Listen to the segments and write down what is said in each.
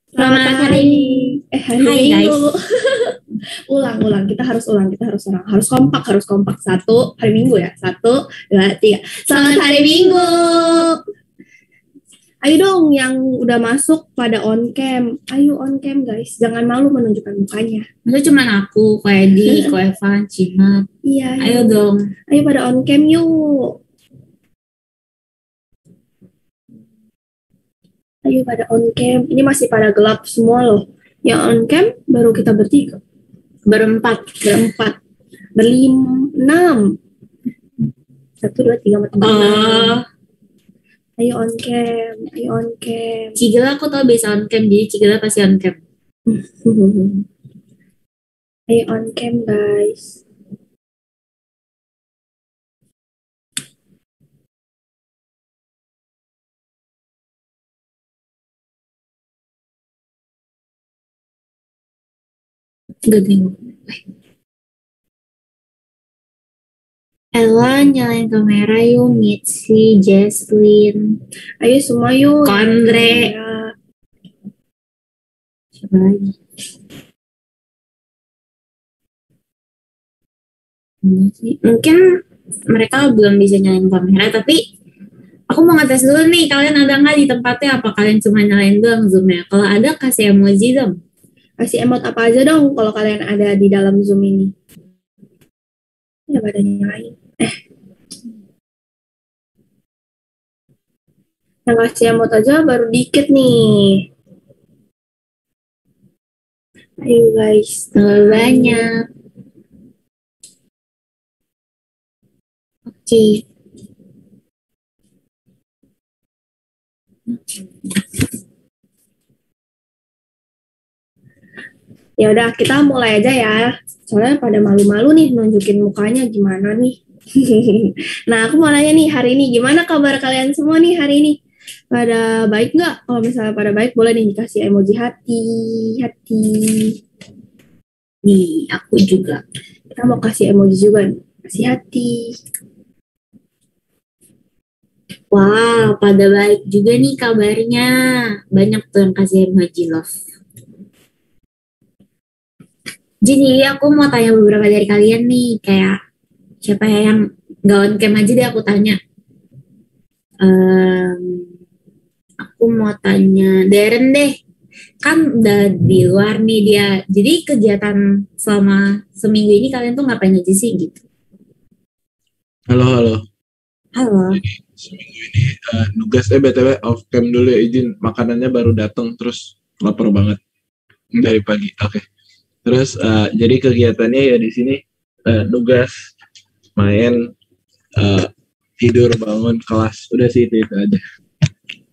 Selamat hari hari Hai Minggu. guys. Ulang. Kita harus kompak, harus kompak. Satu, hari Minggu ya. Satu, dua, tiga. Selamat hari Minggu. Ayo dong yang udah masuk pada on cam. Ayo on cam guys. Jangan malu menunjukkan mukanya. Itu cuma aku, Ko Edi, Ko Evan, Cina. Iya. Ayo dong. Ayo pada on cam yuk. Ayo pada on cam. Ini masih pada gelap semua loh. Yang on cam baru kita bertiga. Berempat. Enam. 1, 2, 3, 4, 5. Ayo on cam. Cigala aku tau biasa on cam, jadi Cigala pasti on cam. Ayo on cam guys. Gede. Ella nyalain kamera yuk, Mitzi, Jesslyn. Ayo semua yuk. Kondre. Siapa lagi? Mungkin mereka belum bisa nyalain kamera, tapi aku mau ngetes dulu nih, kalian ada nggak di tempatnya? Apa kalian cuma nyalain doang Zoom-nya? Kalau ada, kasih emoji dong. Kasih emot apa aja dong kalau kalian ada di dalam Zoom ini. Ya pada nyalain. Yang kasih emot aja baru dikit nih. Ayo guys, terlalu banyak. Oke. Ya udah, kita mulai aja ya. Soalnya pada malu-malu nih nunjukin mukanya gimana nih. Nah, aku mau nanya nih hari ini gimana kabar kalian semua nih hari ini? Pada baik nggak? Kalau misalnya pada baik boleh nih dikasih emoji hati. Nih, aku juga. Kita mau kasih emoji juga nih. Kasih hati. Wow, pada baik juga nih kabarnya. Banyak tuh yang kasih emoji love. Jadi aku mau tanya beberapa dari kalian nih, kayak siapa yang gak on cam aja deh aku tanya. Aku mau tanya Darren deh, kan udah di luar nih dia. Jadi kegiatan selama seminggu ini kalian tuh ngapain aja sih gitu? Halo. Jadi seminggu ini nugas BTW off cam dulu ya, izin makanannya baru datang terus lapar banget dari pagi. Oke. Terus jadi kegiatannya ya di sini nugas, main, tidur, bangun, kelas. Udah sih itu aja.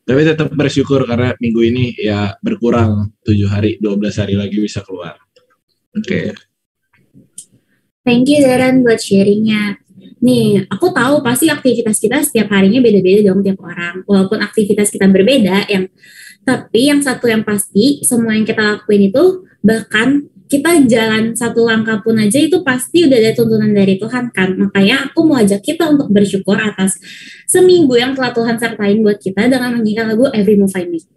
Tapi tetap bersyukur karena minggu ini ya berkurang 7 hari, 12 hari lagi bisa keluar. Oke. Thank you Darren buat sharingnya. Nih, aku tahu pasti aktivitas kita setiap harinya beda-beda dong tiap orang. Walaupun aktivitas kita berbeda, tapi yang satu yang pasti, semua yang kita lakuin itu, bahkan kita jalan satu langkah pun aja itu pasti udah ada tuntunan dari Tuhan kan. Makanya aku mau ajak kita untuk bersyukur atas seminggu yang telah Tuhan sertain buat kita dengan menyanyikan lagu Every Move I Make.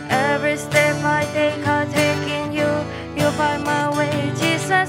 Every step I take in you, you find my way, Jesus.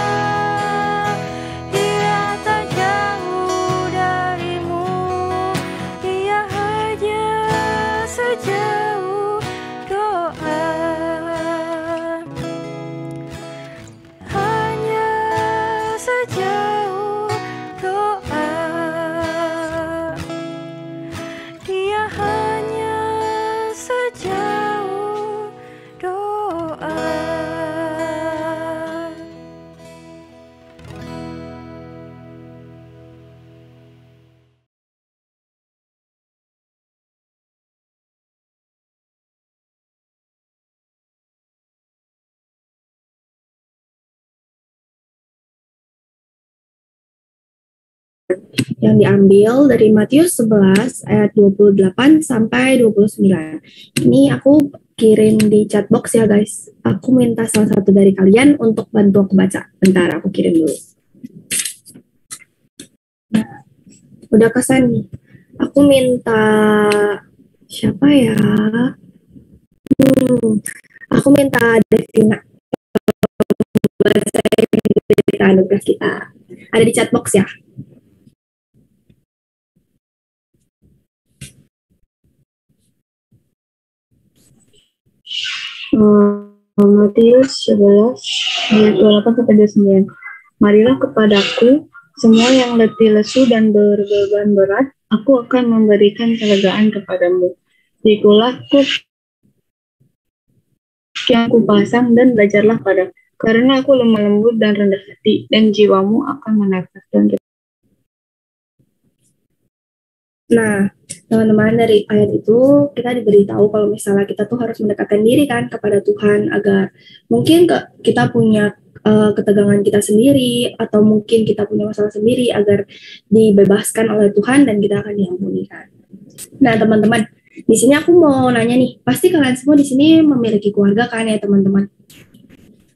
yang diambil dari Matius 11 ayat 28 sampai 29. Ini aku kirim di chat box ya guys. Aku minta salah satu dari kalian untuk bantu aku baca. Bentar, aku kirim dulu. Nah, udah kesan nih. Aku minta siapa ya? Aku minta Devina. Kita anugerah kita. Ada di chat box ya. Matius 11 ayat 28 sampai 29. Marilah kepadaku semua yang letih lesu dan berbeban berat, aku akan memberikan kelegaan kepadamu. Pikulah kuk yang kupasang dan belajarlah padaku, karena aku lemah lembut dan rendah hati, dan jiwamu akan mendapatkan. Nah, teman-teman, dari ayat itu kita diberitahu kalau misalnya kita tuh harus mendekatkan diri kan kepada Tuhan agar mungkin kita punya ketegangan kita sendiri atau mungkin kita punya masalah sendiri agar dibebaskan oleh Tuhan dan kita akan diampuni kan. Nah, teman-teman, di sini aku mau nanya nih, pasti kalian semua di sini memiliki keluarga kan ya, teman-teman?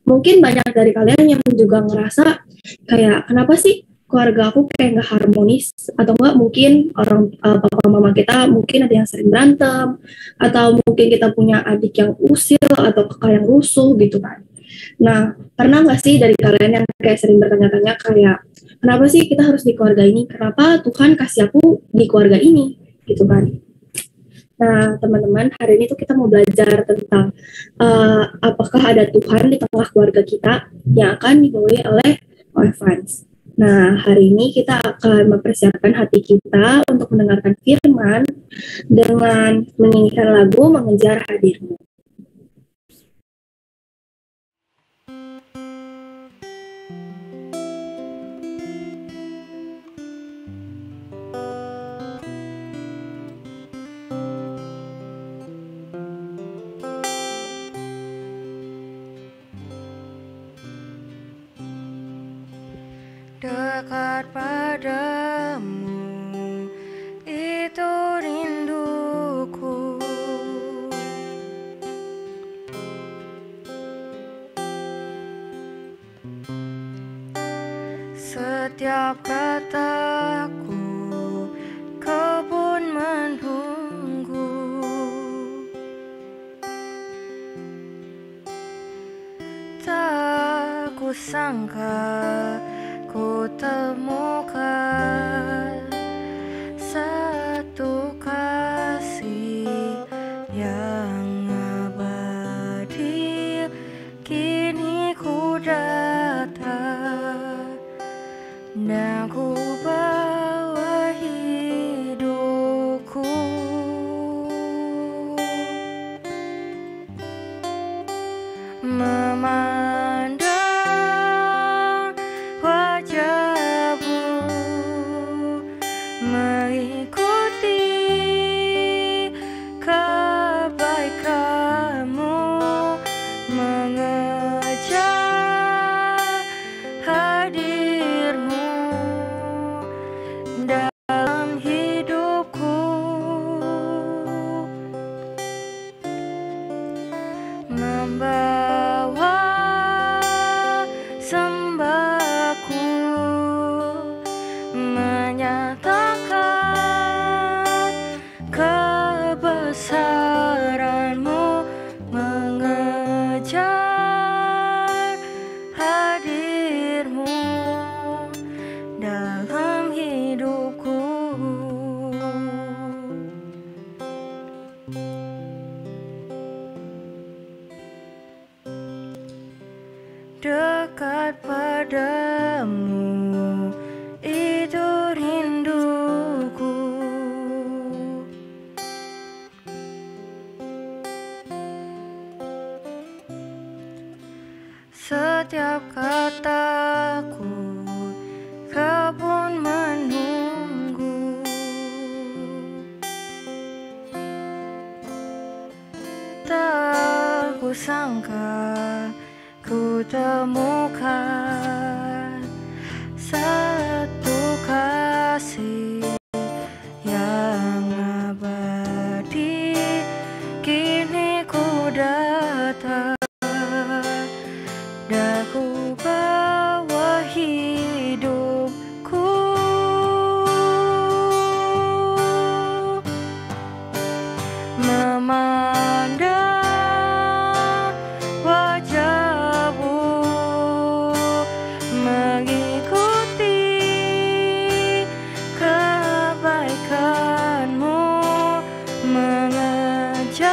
Mungkin banyak dari kalian yang juga ngerasa kayak kenapa sih keluarga aku kayak nggak harmonis, atau enggak mungkin orang papa mama kita mungkin ada yang sering berantem, atau mungkin kita punya adik yang usil atau kakak yang rusuh gitu kan. Nah, pernah nggak sih dari kalian yang kayak sering bertanya-tanya kayak kenapa sih kita harus di keluarga ini, kenapa Tuhan kasih aku di keluarga ini gitu kan. Nah, teman-teman, hari ini tuh kita mau belajar tentang apakah ada Tuhan di tengah keluarga kita yang akan dibawahi oleh Evans. Nah, hari ini kita akan mempersiapkan hati kita untuk mendengarkan firman dengan menyanyikan lagu Mengejar Hadirmu. Dekat padamu, itu rinduku. Setiap kataku, kau pun menunggu. Tak kusangka ku temukan satu kasih yang abadi. Kini ku datang dan ku bawa hidupku. Memandang wajahmu, mengikuti kebaikanmu, mengejar hadirmu dalam hidupku. Membawa sembahku, menyatakan kebesaranmu, mengejar hadirmu dalam hidupku. Dekat padamu, itu rinduku. Setiap kataku, kau pun menunggu. Tak kusangka ku temukan mengikuti kebaikanmu, mengejar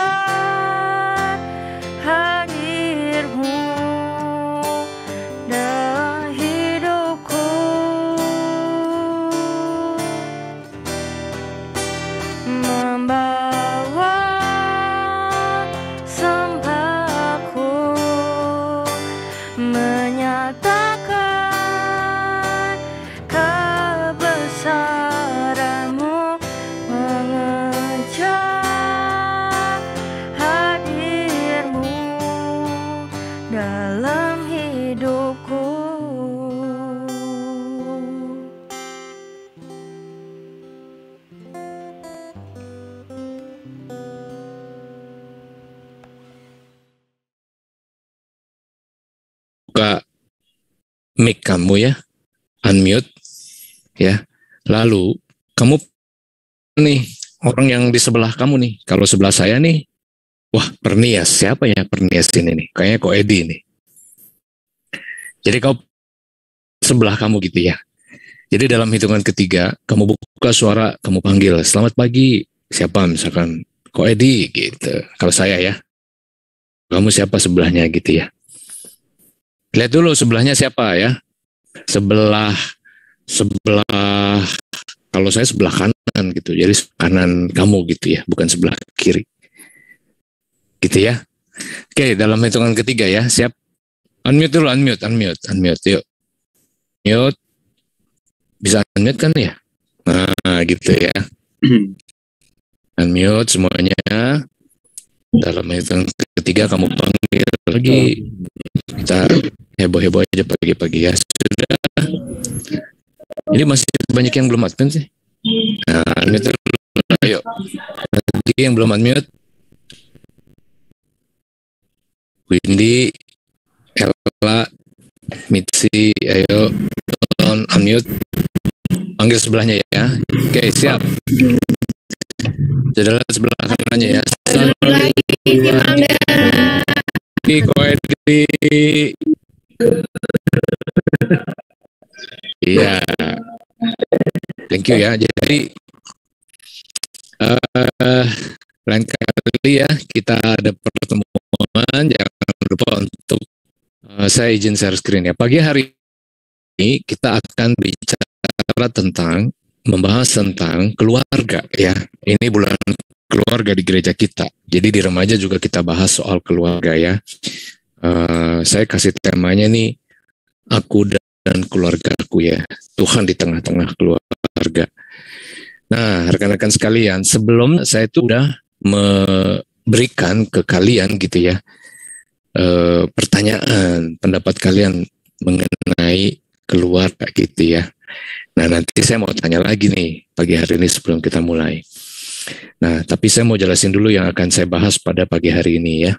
hadirmu dalam hidupku, membawa sembahku, menyatakan kebesaranmu, mengejar hadirmu dalam hidupku. Buka mic kamu ya, unmute ya. Lalu kamu nih orang yang di sebelah kamu nih. Kalau sebelah saya nih, wah Pernias, siapa ya Pernias ini nih? Kayaknya Ko Edi nih. Jadi kau sebelah kamu gitu ya. Jadi dalam hitungan ketiga, kamu buka suara, kamu panggil, selamat pagi, siapa misalkan Ko Edi gitu. Kalau saya ya, kamu siapa sebelahnya gitu ya. Lihat dulu sebelahnya siapa ya. Sebelah, kalau saya sebelah kanan gitu. Jadi kanan kamu gitu ya, bukan sebelah kiri. Gitu ya. Oke, dalam hitungan ketiga ya, siap. Unmute dulu, unmute, yuk. Mute. Bisa unmute kan ya? Nah, gitu ya. Unmute semuanya. Dalam hitungan ketiga kamu panggil lagi. Kita heboh-heboh aja pagi-pagi ya. Sudah. Ini masih banyak yang belum unmute sih. Nah, unmute dulu. Ayo. Lagi yang belum unmute. Windy, Ella, Mitzi, ayo unmute. Panggil sebelahnya ya. Oke, siap. Jadilah sebelah kanannya ya. Ko Edi. Iya. Thank you ya. Jadi lain kali ya kita ada pertemuan, jangan lupa untuk saya izin share screen ya. Pagi hari ini kita akan bicara tentang membahas tentang keluarga ya. Ini bulan keluarga di gereja kita. Jadi di remaja juga kita bahas soal keluarga ya. Saya kasih temanya nih, aku dan keluargaku ya. Tuhan di tengah-tengah keluarga. Nah, rekan-rekan sekalian, sebelum saya itu udah memberikan ke kalian gitu ya, pertanyaan, pendapat kalian mengenai keluarga gitu ya. Nah, nanti saya mau tanya lagi nih pagi hari ini sebelum kita mulai. Nah, tapi saya mau jelasin dulu yang akan saya bahas pada pagi hari ini ya.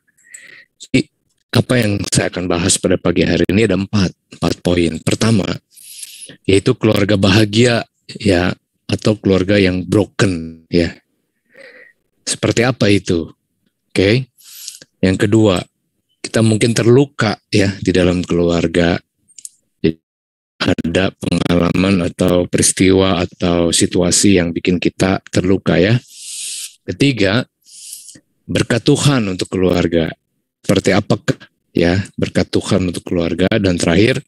Jadi, apa yang saya akan bahas pada pagi hari ini ada empat poin. Pertama, yaitu keluarga bahagia ya, atau keluarga yang broken ya. Seperti apa itu? Oke. Yang kedua, kita mungkin terluka ya di dalam keluarga. Ada pengalaman atau peristiwa atau situasi yang bikin kita terluka ya. Ketiga, berkat Tuhan untuk keluarga. Seperti apakah ya berkat Tuhan untuk keluarga. Dan terakhir,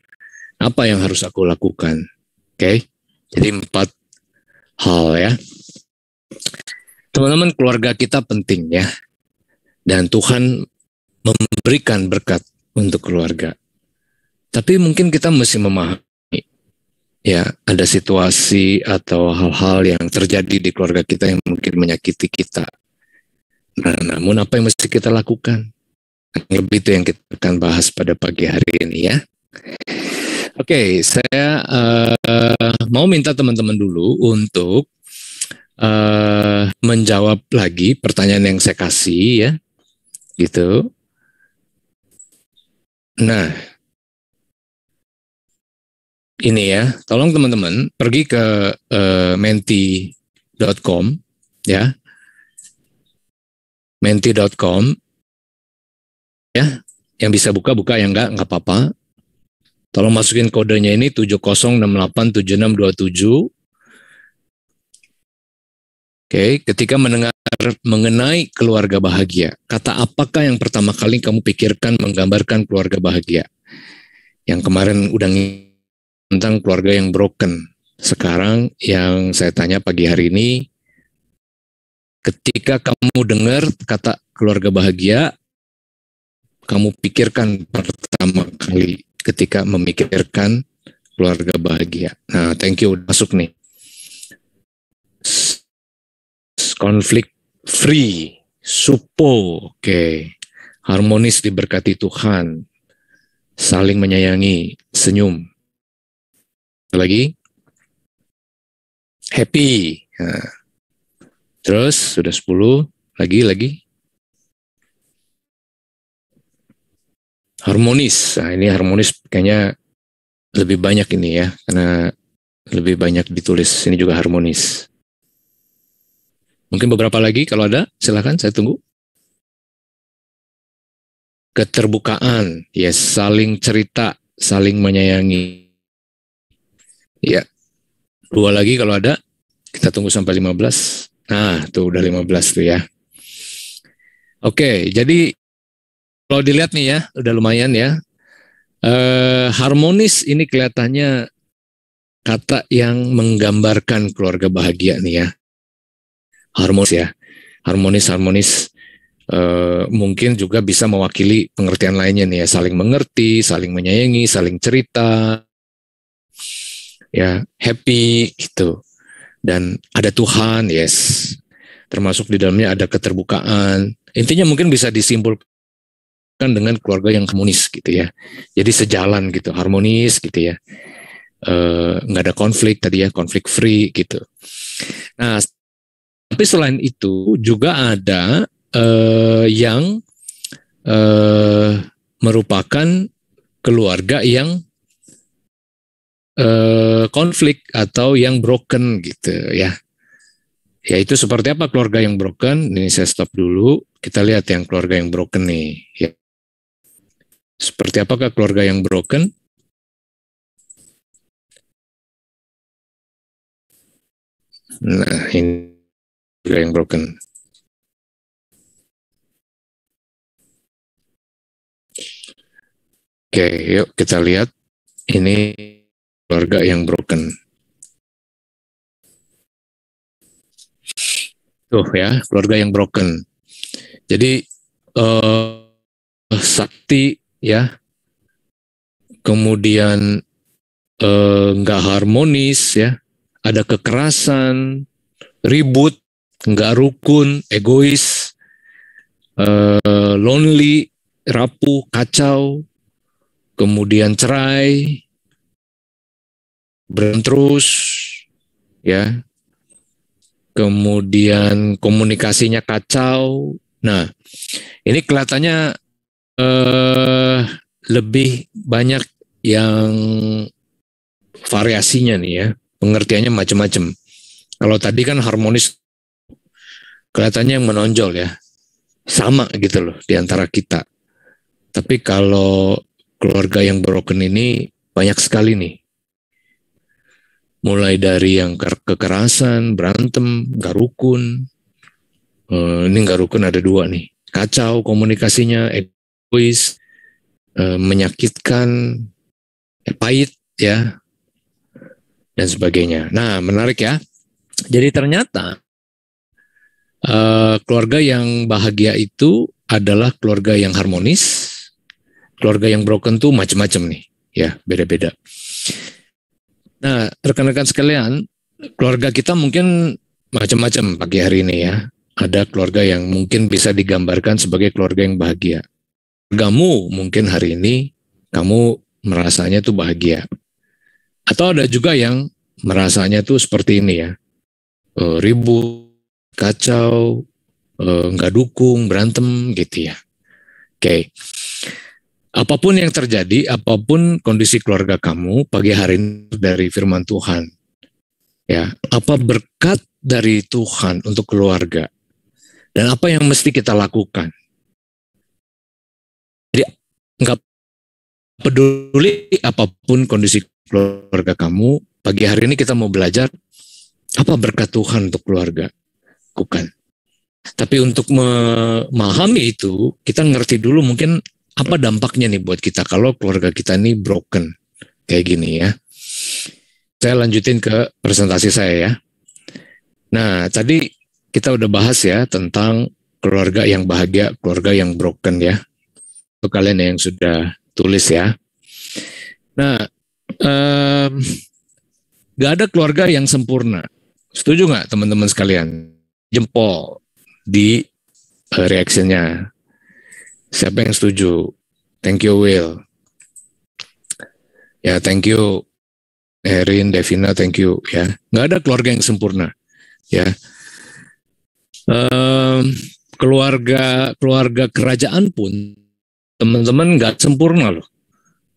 apa yang harus aku lakukan. Oke. Jadi 4 hal ya. Teman-teman, keluarga kita penting ya. Dan Tuhan memberikan berkat untuk keluarga. Tapi mungkin kita mesti memahami ya, ada situasi atau hal-hal yang terjadi di keluarga kita yang mungkin menyakiti kita. Nah, namun apa yang mesti kita lakukan? Lebih itu yang kita akan bahas pada pagi hari ini ya. Oke, saya mau minta teman-teman dulu untuk menjawab lagi pertanyaan yang saya kasih ya, gitu. Nah, ini ya, tolong teman-teman pergi ke menti.com ya, menti.com ya, yang bisa buka, yang enggak apa-apa. Tolong masukin kodenya ini 70687627. Oke, ketika mendengar mengenai keluarga bahagia, kata apakah yang pertama kali kamu pikirkan menggambarkan keluarga bahagia? Yang kemarin udah tentang keluarga yang broken. Sekarang yang saya tanya pagi hari ini, ketika kamu dengar kata keluarga bahagia, kamu pikirkan pertama kali ketika memikirkan keluarga bahagia. Nah, thank you, masuk nih. Konflik free, supo, oke. Harmonis diberkati Tuhan, saling menyayangi, senyum. Lagi, happy. Nah. Terus sudah 10, lagi. Harmonis. Nah, ini harmonis kayaknya lebih banyak ini ya, karena lebih banyak ditulis. Ini juga harmonis. Mungkin beberapa lagi kalau ada, silakan saya tunggu. Keterbukaan, yes, saling cerita, saling menyayangi. Ya, 2 lagi kalau ada, kita tunggu sampai 15. Nah, tuh udah 15 tuh ya. Oke, jadi kalau dilihat nih ya, udah lumayan ya. Harmonis ini kelihatannya kata yang menggambarkan keluarga bahagia nih ya. Harmonis ya, harmonis. Mungkin juga bisa mewakili pengertian lainnya nih ya, saling mengerti, saling menyayangi, saling cerita, ya happy gitu. Dan ada Tuhan, yes. Termasuk di dalamnya ada keterbukaan. Intinya mungkin bisa disimpulkan dengan keluarga yang harmonis gitu ya. Jadi sejalan gitu, harmonis gitu ya. Nggak ada konflik tadi ya, konflik free gitu. Nah, tapi selain itu juga ada yang merupakan keluarga yang konflik atau yang broken gitu ya. Yaitu seperti apa keluarga yang broken? Ini saya stop dulu. Kita lihat yang keluarga yang broken nih. Ya. Seperti apakah keluarga yang broken? Nah, ini keluarga yang broken. Oke, yuk kita lihat. Ini keluarga yang broken. Tuh ya, keluarga yang broken. Jadi sakti ya, kemudian nggak harmonis ya, ada kekerasan, ribut, nggak rukun, egois, lonely, rapuh, kacau, kemudian cerai, berantem terus, ya. Kemudian komunikasinya kacau. Nah, ini kelihatannya lebih banyak yang variasinya nih ya, pengertiannya macam-macam. Kalau tadi kan harmonis, kelihatannya yang menonjol ya, sama gitu loh di antara kita. Tapi kalau keluarga yang broken ini banyak sekali nih. Mulai dari yang kekerasan, berantem, gak rukun. Ini gak rukun ada 2 nih. Kacau komunikasinya, egois, menyakitkan, pahit ya, dan sebagainya. Nah, menarik ya. Jadi ternyata keluarga yang bahagia itu adalah keluarga yang harmonis. Keluarga yang broken tuh macam-macam nih, ya beda-beda. Nah, rekan-rekan sekalian, keluarga kita mungkin macam-macam pagi hari ini ya. Ada keluarga yang mungkin bisa digambarkan sebagai keluarga yang bahagia. Keluargamu mungkin hari ini kamu merasanya tuh bahagia. Atau ada juga yang merasanya tuh seperti ini ya. Ribut, kacau, nggak dukung, berantem gitu ya. Oke. Apapun yang terjadi, apapun kondisi keluarga kamu pagi hari ini dari firman Tuhan, ya, apa berkat dari Tuhan untuk keluarga dan apa yang mesti kita lakukan. Jadi nggak peduli apapun kondisi keluarga kamu, pagi hari ini kita mau belajar apa berkat Tuhan untuk keluarga. Bukan. Tapi untuk memahami itu, kita ngerti dulu mungkin apa dampaknya nih buat kita kalau keluarga kita ini broken. Kayak gini ya. Saya lanjutin ke presentasi saya ya. Nah, tadi kita udah bahas ya tentang keluarga yang bahagia, keluarga yang broken ya. Untuk kalian yang sudah tulis ya. Nah, gak ada keluarga yang sempurna. Setuju nggak teman-teman sekalian? Jempol di reaksinya. Siapa yang setuju? Thank you, Will. Ya, thank you, Erin, Devina, thank you. Ya, nggak ada keluarga yang sempurna. Ya, keluarga kerajaan pun teman-teman nggak sempurna loh.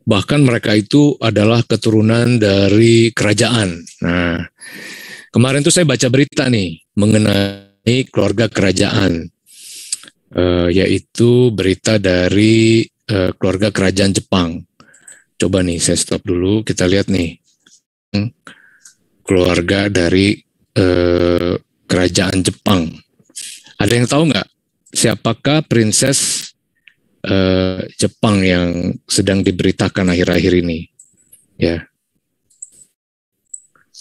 Bahkan mereka itu adalah keturunan dari kerajaan. Nah, kemarin tuh saya baca berita nih mengenai keluarga kerajaan, yaitu berita dari keluarga kerajaan Jepang. Coba nih saya stop dulu, kita lihat nih keluarga dari kerajaan Jepang. Ada yang tahu nggak siapakah princess Jepang yang sedang diberitakan akhir-akhir ini? Ya,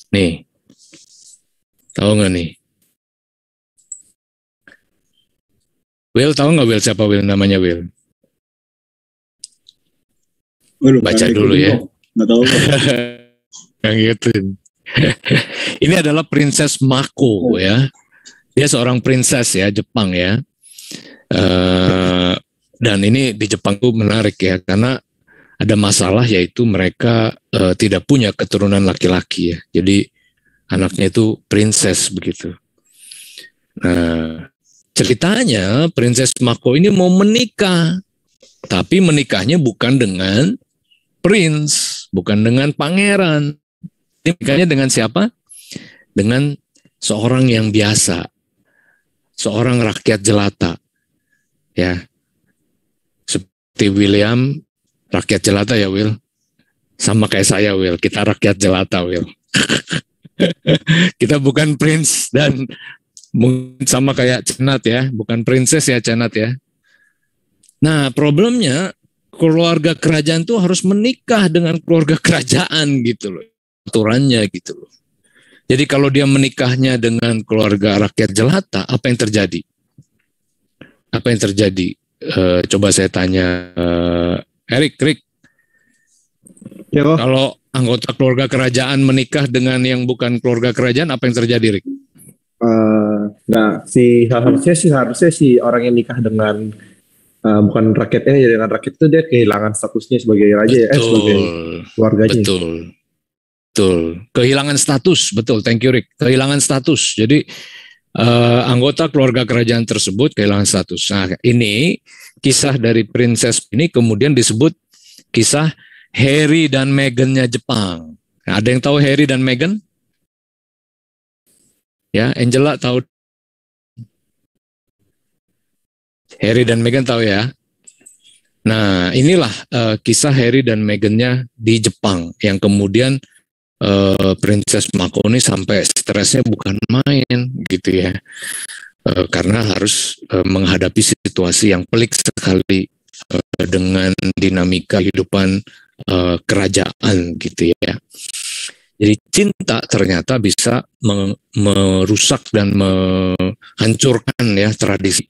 nih, tahu nggak nih? Will, tahu nggak Will siapa Will namanya Will? Baca dulu ya. Nggak tahu. Yang gitu. Ini adalah Princess Mako ya. Dia seorang princess ya Jepang ya. Dan ini di Jepang tuh menarik ya karena ada masalah yaitu mereka tidak punya keturunan laki-laki ya. Jadi anaknya itu princess begitu. Nah, ceritanya Princess Mako ini mau menikah, tapi menikahnya bukan dengan prince, bukan dengan pangeran. Nikahnya dengan siapa? Dengan seorang yang biasa, seorang rakyat jelata, ya. Seperti William, rakyat jelata ya Will. Sama kayak saya Will, kita rakyat jelata Will. Kita bukan prince dan sama kayak Cenat ya, bukan princess ya Cenat ya. Nah problemnya keluarga kerajaan tuh harus menikah dengan keluarga kerajaan gitu loh, aturannya gitu loh. Jadi kalau dia menikahnya dengan keluarga rakyat jelata, apa yang terjadi? Apa yang terjadi? Coba saya tanya Rick. Ya, kalau anggota keluarga kerajaan menikah dengan yang bukan keluarga kerajaan, apa yang terjadi Rick? Nah, harusnya si orang yang nikah dengan bukan rakyatnya ya, dengan rakyat itu dia kehilangan statusnya sebagai raja ya, sebagai keluarganya. Betul. Kehilangan status, betul. Thank you Rick. Kehilangan status. Jadi anggota keluarga kerajaan tersebut kehilangan status. Nah, ini kisah dari princess ini kemudian disebut kisah Harry dan Meghan-nya Jepang. Nah, ada yang tahu Harry dan Meghan? Ya, Angela tahu. Harry dan Meghan tahu ya. Nah, inilah kisah Harry dan Meghan-nya di Jepang yang kemudian Princess Mako ini sampai stresnya bukan main gitu ya. Karena harus menghadapi situasi yang pelik sekali dengan dinamika kehidupan kerajaan gitu ya. Jadi cinta ternyata bisa merusak dan menghancurkan ya tradisi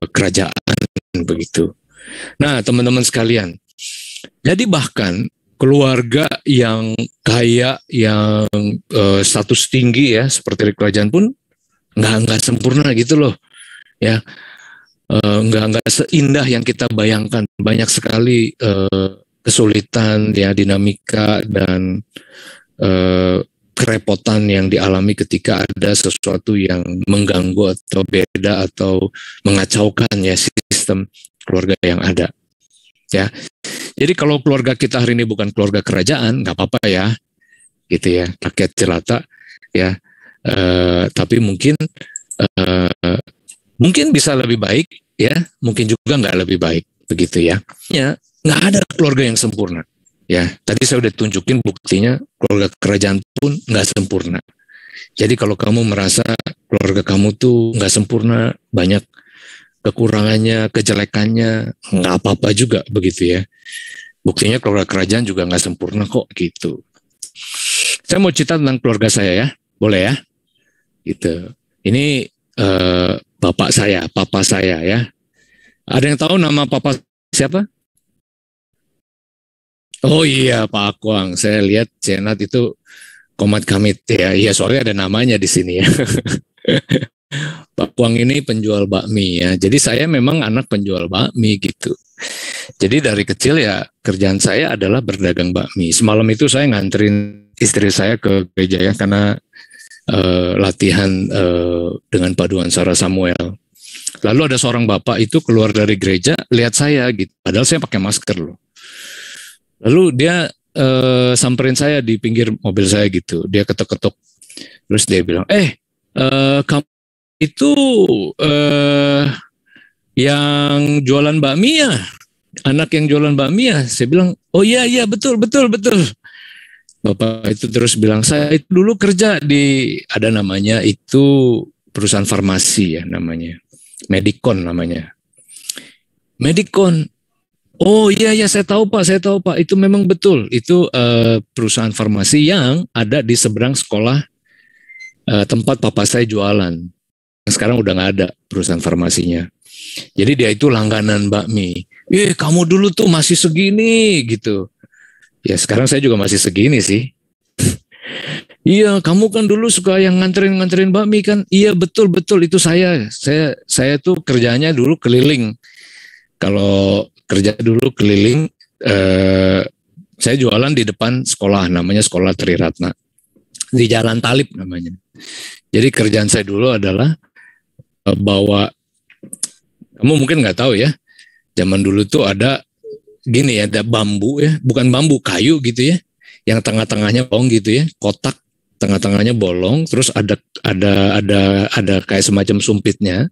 kerajaan begitu. Nah, teman-teman sekalian, jadi bahkan keluarga yang kaya, yang status tinggi ya, seperti di kerajaan pun nggak sempurna gitu loh, ya, nggak seindah yang kita bayangkan. Banyak sekali kesulitan ya, dinamika dan kerepotan yang dialami ketika ada sesuatu yang mengganggu atau beda atau mengacaukan ya sistem keluarga yang ada ya. Jadi kalau keluarga kita hari ini bukan keluarga kerajaan, nggak apa-apa ya gitu ya, rakyat jelata ya, tapi mungkin bisa lebih baik ya, mungkin juga nggak lebih baik begitu ya. Ya, nggak ada keluarga yang sempurna. Ya, tadi saya udah tunjukin buktinya keluarga kerajaan pun nggak sempurna. Jadi kalau kamu merasa keluarga kamu tuh nggak sempurna, banyak kekurangannya, kejelekannya, nggak apa-apa juga begitu ya. Buktinya keluarga kerajaan juga nggak sempurna kok gitu. Saya mau cerita tentang keluarga saya ya, boleh ya? Gitu. Ini bapak saya, papa saya ya. Ada yang tahu nama papa siapa? Oh iya, Pak Akwang. Saya lihat Cenat itu Komat Kamit ya. Iya, soalnya ada namanya di sini ya. Pak Akwang ini penjual bakmi ya. Jadi saya memang anak penjual bakmi gitu. Jadi dari kecil ya kerjaan saya adalah berdagang bakmi. Semalam itu saya nganterin istri saya ke gereja ya karena latihan dengan paduan Sarah Samuel. Lalu ada seorang bapak itu keluar dari gereja, lihat saya gitu. Padahal saya pakai masker loh. Lalu dia samperin saya di pinggir mobil saya gitu. Dia ketuk-ketuk. Terus dia bilang, kamu itu yang jualan bakmi ya? Anak yang jualan bakmi ya? Saya bilang, oh iya betul. Bapak itu terus bilang, saya itu dulu kerja di, ada namanya itu perusahaan farmasi ya namanya. Medicon namanya. Medicon. Oh iya saya tahu Pak. Itu memang betul. Itu perusahaan farmasi yang ada di seberang sekolah tempat papa saya jualan. Sekarang udah nggak ada perusahaan farmasinya. Jadi dia itu langganan bakmi. Kamu dulu tuh masih segini gitu. Ya sekarang saya juga masih segini sih. Iya, kamu kan dulu suka yang nganterin bakmi kan? Iya betul itu saya. Saya tuh kerjanya dulu keliling. Kalau kerja dulu keliling, saya jualan di depan sekolah, namanya Sekolah Triratna. Di Jalan Talib namanya. Jadi kerjaan saya dulu adalah bawa, kamu mungkin nggak tahu ya, zaman dulu tuh ada gini ya, ada bambu ya, bukan bambu, kayu gitu ya, yang tengah-tengahnya bolong gitu ya, kotak, tengah-tengahnya bolong, terus ada kayak semacam sumpitnya.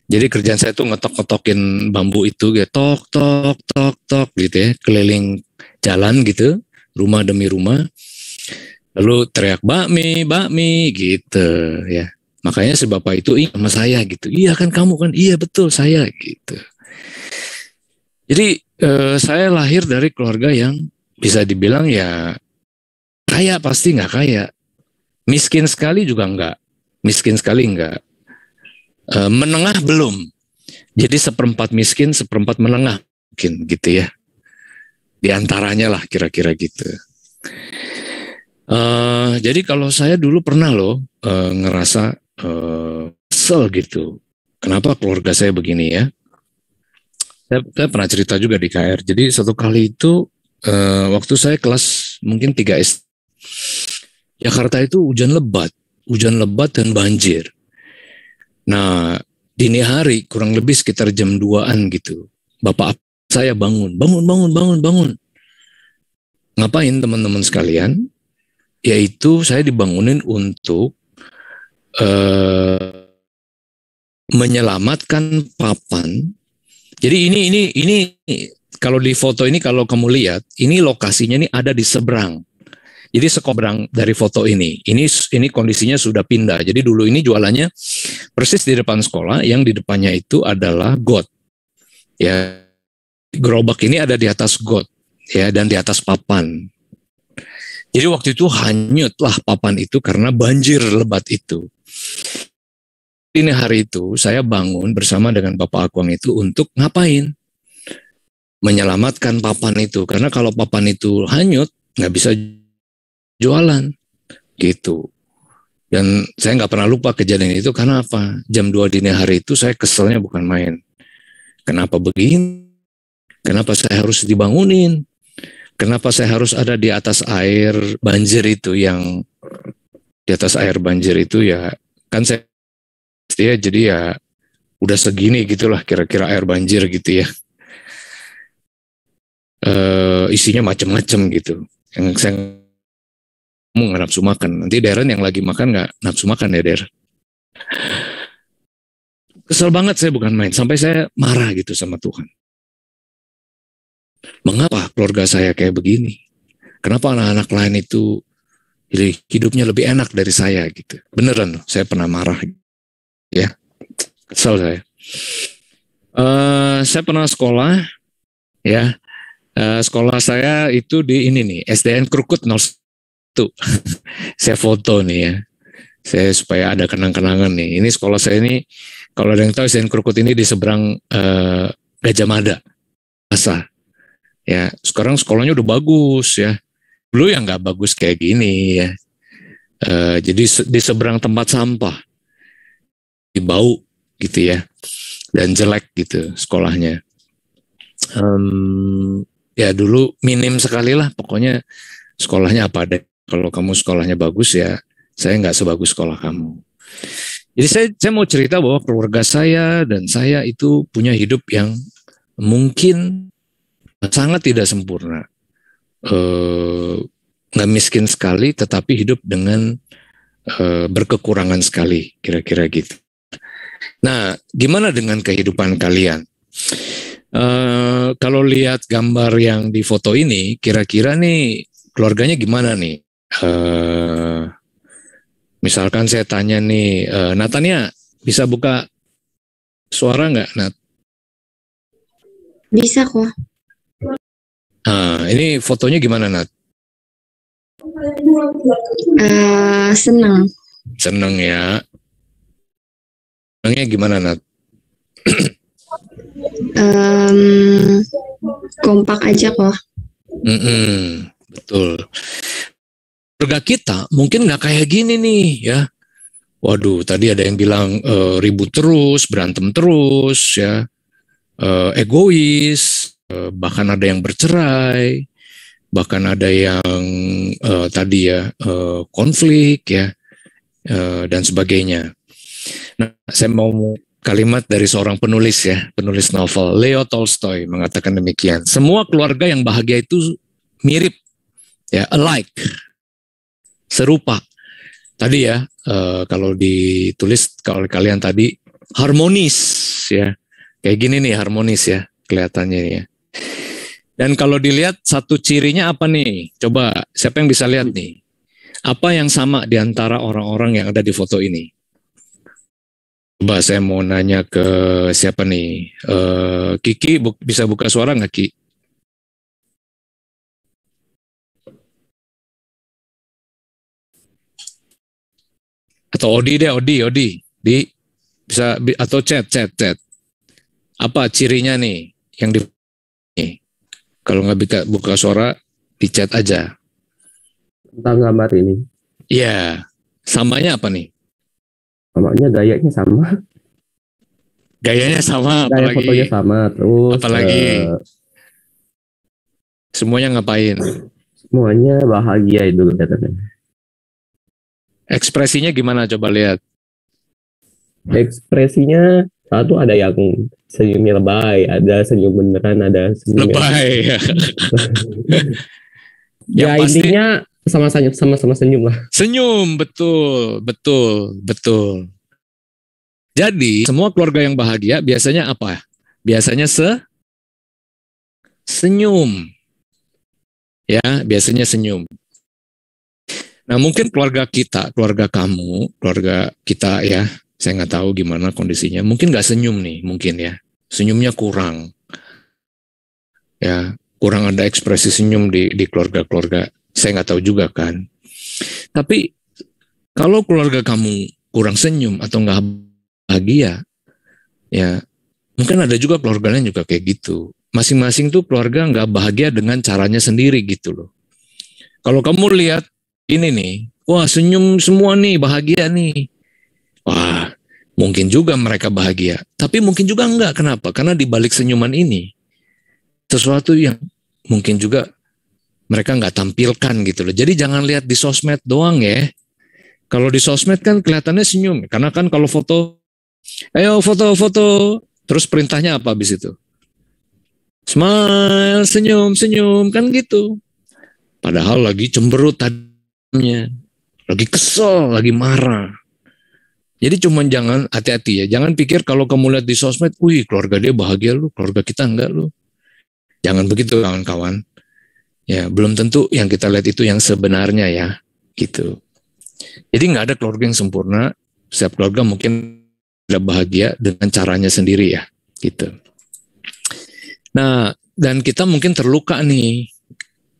Jadi kerjaan saya tuh ngetok-ngetokin bambu itu gitu, tok gitu ya, keliling jalan gitu, rumah demi rumah. Lalu teriak bakmi gitu ya. Makanya si bapak itu sama saya gitu. Iya kan kamu kan? Iya betul saya gitu. Jadi saya lahir dari keluarga yang bisa dibilang ya kaya pasti nggak kaya. Miskin sekali juga enggak. Menengah belum. Jadi seperempat miskin, seperempat menengah mungkin gitu ya. Di antaranya lah kira-kira gitu. Jadi kalau saya dulu pernah loh ngerasa kesel gitu. Kenapa keluarga saya begini ya? Saya pernah cerita juga di KR. Jadi satu kali itu waktu saya kelas mungkin 3 SD. Jakarta itu hujan lebat dan banjir. Nah, dini hari kurang lebih sekitar jam 2-an gitu. Bapak saya bangun. Ngapain teman-teman sekalian? Yaitu saya dibangunin untuk menyelamatkan papan. Jadi ini kalau di foto ini kalau kamu lihat, ini lokasinya ini ada di seberang. Jadi seberang dari foto ini. Ini kondisinya sudah pindah. Jadi dulu ini jualannya persis di depan sekolah, yang di depannya itu adalah got. Ya, gerobak ini ada di atas got ya, dan di atas papan. Jadi waktu itu hanyutlah papan itu karena banjir lebat itu. Ini hari itu saya bangun bersama dengan Bapak Akwang itu untuk ngapain? Menyelamatkan papan itu. Karena kalau papan itu hanyut, nggak bisa jualan. Gitu. Dan saya nggak pernah lupa kejadian itu karena apa? Jam 2 dini hari itu saya keselnya bukan main. Kenapa begini? Kenapa saya harus dibangunin? Kenapa saya harus ada di atas air banjir itu, yang di atas air banjir itu ya kan saya jadi ya udah segini gitulah kira-kira air banjir gitu ya. Isinya macam-macam gitu. Yang saya nggak nafsu makan. Nanti Darren yang lagi makan nggak nafsu makan ya Darren. Kesel banget saya bukan main. Sampai saya marah gitu sama Tuhan. Mengapa keluarga saya kayak begini? Kenapa anak-anak lain itu hidupnya lebih enak dari saya gitu? Beneran, saya pernah marah, ya, kesel saya. Saya pernah sekolah, ya. Sekolah saya itu di ini nih, SDN Krukut 01. Saya foto nih ya. Saya supaya ada kenang-kenangan nih. Ini sekolah saya ini, kalau ada yang tahu SDN Krukut ini di seberang Gajah Mada, Asa. Ya, sekarang sekolahnya udah bagus ya. Dulu yang nggak bagus kayak gini ya. Jadi di seberang tempat sampah, di bau gitu ya, dan jelek gitu sekolahnya. Ya dulu minim sekali lah, pokoknya sekolahnya apa deh. Kalau kamu sekolahnya bagus ya, saya nggak sebagus sekolah kamu. Jadi saya mau cerita bahwa keluarga saya dan saya itu punya hidup yang mungkin sangat tidak sempurna. Nggak miskin sekali, tetapi hidup dengan berkekurangan sekali, kira-kira gitu. Nah, gimana dengan kehidupan kalian? Kalau lihat gambar yang di foto ini, kira-kira nih keluarganya gimana nih? Misalkan saya tanya nih, Natania, bisa buka suara nggak, Nat? Bisa kok. Ini fotonya gimana, Nat? Senang. Seneng ya. Senengnya gimana, Nat? Kompak aja kok. Betul. Keluarga kita mungkin nggak kayak gini nih ya. Waduh, tadi ada yang bilang ribut terus, berantem terus ya, egois, bahkan ada yang bercerai, bahkan ada yang tadi ya konflik ya, dan sebagainya. Nah, saya mau kalimat dari seorang penulis ya, penulis novel, Leo Tolstoy mengatakan demikian. Semua keluarga yang bahagia itu mirip, ya, alike, serupa. Tadi ya, kalau ditulis kalau kalian tadi harmonis ya, kayak gini nih harmonis ya kelihatannya ya. Dan kalau dilihat satu cirinya apa nih? Coba siapa yang bisa lihat nih? Apa yang sama di antara orang-orang yang ada di foto ini? Coba saya mau nanya ke siapa nih? Kiki bisa buka suara nggak, Ki? Atau Odi deh, Odi. Bisa atau chat. Apa cirinya nih yang di nih? Kalau nggak buka suara di chat aja. Tentang gambar ini. Iya, samanya apa nih? Samanya gayanya sama. Gayanya sama, Gaya apalagi fotonya sama, terus apalagi semuanya ngapain? semuanya bahagia itu katanya. Ekspresinya gimana, coba lihat. Ekspresinya satu ada yang senyumnya lebay, ada senyum beneran, ada senyum Lebay. ya Yang pasti intinya sama-sama senyum lah. senyum, betul. Jadi semua keluarga yang bahagia biasanya apa? Biasanya senyum. Ya, biasanya senyum. Nah, mungkin keluarga kita, keluarga kamu, keluarga kita ya, saya nggak tahu gimana kondisinya. Mungkin nggak senyum nih, mungkin ya. Senyumnya kurang. Ya, kurang ada ekspresi senyum di keluarga-keluarga. Saya nggak tahu juga kan. Tapi kalau keluarga kamu kurang senyum atau nggak bahagia, ya mungkin ada juga keluarga lain juga kayak gitu. Masing-masing tuh keluarga nggak bahagia dengan caranya sendiri gitu loh. Kalau kamu lihat ini nih, wah senyum semua nih, bahagia nih. Wah, mungkin juga mereka bahagia. Tapi mungkin juga enggak. Kenapa? Karena di balik senyuman ini, sesuatu yang mungkin juga mereka nggak tampilkan gitu loh. Jadi jangan lihat di sosmed doang ya. Kalau di sosmed kan kelihatannya senyum. Karena kan kalau foto, ayo foto-foto. Terus perintahnya apa habis itu? Smile, senyum, kan gitu. Padahal lagi cemberut tadinya. Lagi kesel, lagi marah. Jadi cuman jangan, hati-hati ya. Jangan pikir kalau kamu lihat di sosmed, wih keluarga dia bahagia lu, keluarga kita enggak lu. Jangan begitu kawan-kawan. Ya, belum tentu yang kita lihat itu yang sebenarnya ya, gitu. Jadi nggak ada keluarga yang sempurna. Setiap keluarga mungkin tidak bahagia dengan caranya sendiri ya, gitu. Nah, dan kita mungkin terluka nih.